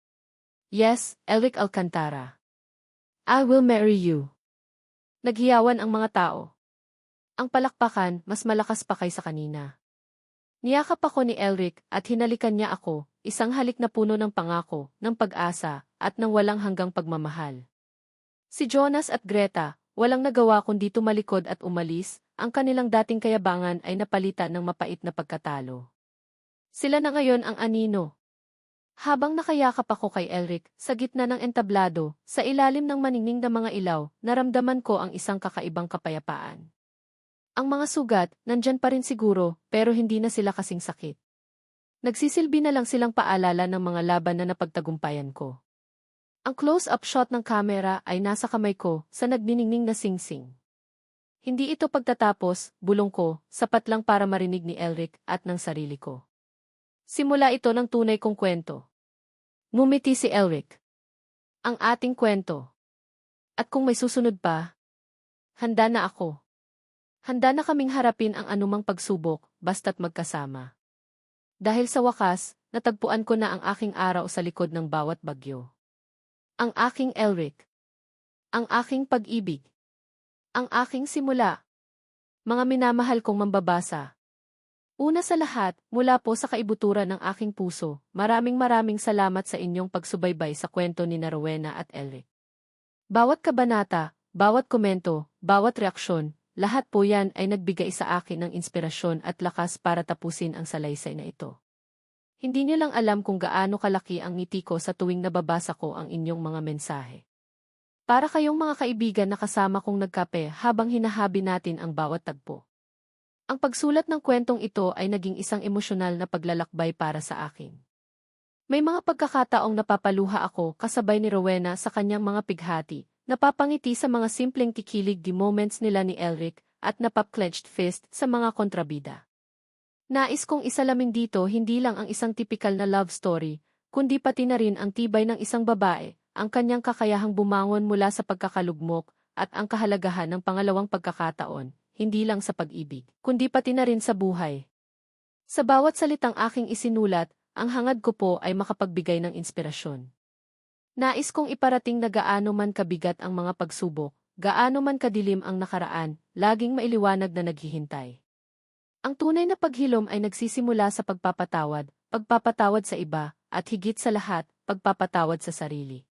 yes, Elric Alcantara. I will marry you. Naghiyawan ang mga tao. Ang palakpakan, mas malakas pa kaysa kanina. Niyakap ako ni Elric at hinalikan niya ako, isang halik na puno ng pangako, ng pag-asa, at ng walang hanggang pagmamahal. Si Jonas at Greta, walang nagawa kundi tumalikod at umalis, ang kanilang dating kayabangan ay napalitan ng mapait na pagkatalo. Sila na ngayon ang anino. Habang nakayakap ako kay Elric, sa gitna ng entablado, sa ilalim ng maningning na mga ilaw, naramdaman ko ang isang kakaibang kapayapaan. Ang mga sugat, nandyan pa rin siguro, pero hindi na sila kasing sakit. Nagsisilbi na lang silang paalala ng mga laban na napagtagumpayan ko. Ang close-up shot ng kamera ay nasa kamay ko, sa nagniningning na sing-sing. Hindi ito pagtatapos, bulong ko, sapat lang para marinig ni Elric at ng sarili ko. Simula ito ng tunay kong kwento. Ngumiti si Elric. Ang ating kwento. At kung may susunod pa, handa na ako. Handa na kaming harapin ang anumang pagsubok, basta't magkasama. Dahil sa wakas, natagpuan ko na ang aking araw sa likod ng bawat bagyo. Ang aking Elric. Ang aking pag-ibig. Ang aking simula. Mga minamahal kong mambabasa. Una sa lahat, mula po sa kaibuturan ng aking puso, maraming salamat sa inyong pagsubaybay sa kwento ni Rowena at Elric. Bawat kabanata, bawat komento, bawat reaksyon, lahat po yan ay nagbigay sa akin ng inspirasyon at lakas para tapusin ang salaysay na ito. Hindi niyo lang alam kung gaano kalaki ang ngiti ko sa tuwing nababasa ko ang inyong mga mensahe. Para kayong mga kaibigan na kasama kong nagkape habang hinahabi natin ang bawat tagpo. Ang pagsulat ng kwentong ito ay naging isang emosyonal na paglalakbay para sa akin. May mga pagkakataong napapaluha ako kasabay ni Rowena sa kanyang mga pighati, napapangiti sa mga simpleng kikilig di moments nila ni Elric, at napap-clenched fist sa mga kontrabida. Nais kong isalamin dito hindi lang ang isang tipikal na love story, kundi pati na rin ang tibay ng isang babae, ang kanyang kakayahang bumangon mula sa pagkakalugmok, at ang kahalagahan ng pangalawang pagkakataon. Hindi lang sa pag-ibig, kundi pati na rin sa buhay. Sa bawat salitang aking isinulat, ang hangad ko po ay makapagbigay ng inspirasyon. Nais kong iparating na gaano man kabigat ang mga pagsubok, gaano man kadilim ang nakaraan, laging mailiwanag na naghihintay. Ang tunay na paghilom ay nagsisimula sa pagpapatawad sa iba, at higit sa lahat, pagpapatawad sa sarili.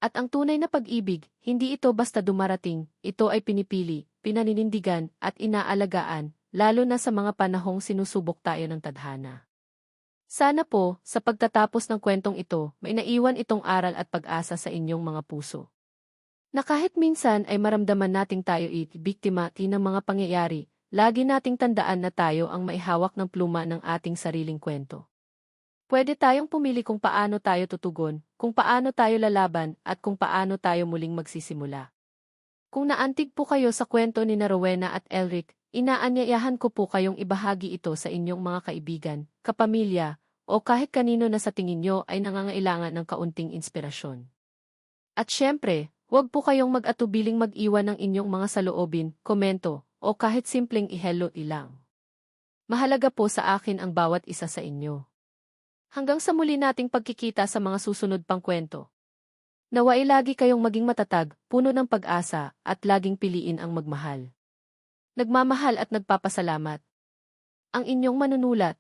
At ang tunay na pag-ibig, hindi ito basta dumarating, ito ay pinipili, pinaninindigan, at inaalagaan, lalo na sa mga panahong sinusubok tayo ng tadhana. Sana po, sa pagtatapos ng kwentong ito, may naiwan itong aral at pag-asa sa inyong mga puso. Na kahit minsan ay maramdaman nating tayo biktima ng mga pangyayari, lagi nating tandaan na tayo ang maihawak ng pluma ng ating sariling kwento. Pwede tayong pumili kung paano tayo tutugon, kung paano tayo lalaban, at kung paano tayo muling magsisimula. Kung naantig po kayo sa kwento ni Rowena at Elric, inaanyayahan ko po kayong ibahagi ito sa inyong mga kaibigan, kapamilya, o kahit kanino na sa tingin nyo ay nangangailangan ng kaunting inspirasyon. At syempre, huwag po kayong mag-atubiling mag-iwan ng inyong mga saloobin, komento, o kahit simpleng i-hello ilang. Mahalaga po sa akin ang bawat isa sa inyo. Hanggang sa muli nating pagkikita sa mga susunod pang kwento. Naway lagi kayong maging matatag, puno ng pag-asa, at laging piliin ang magmahal. Nagmamahal at nagpapasalamat. Ang inyong manunulat.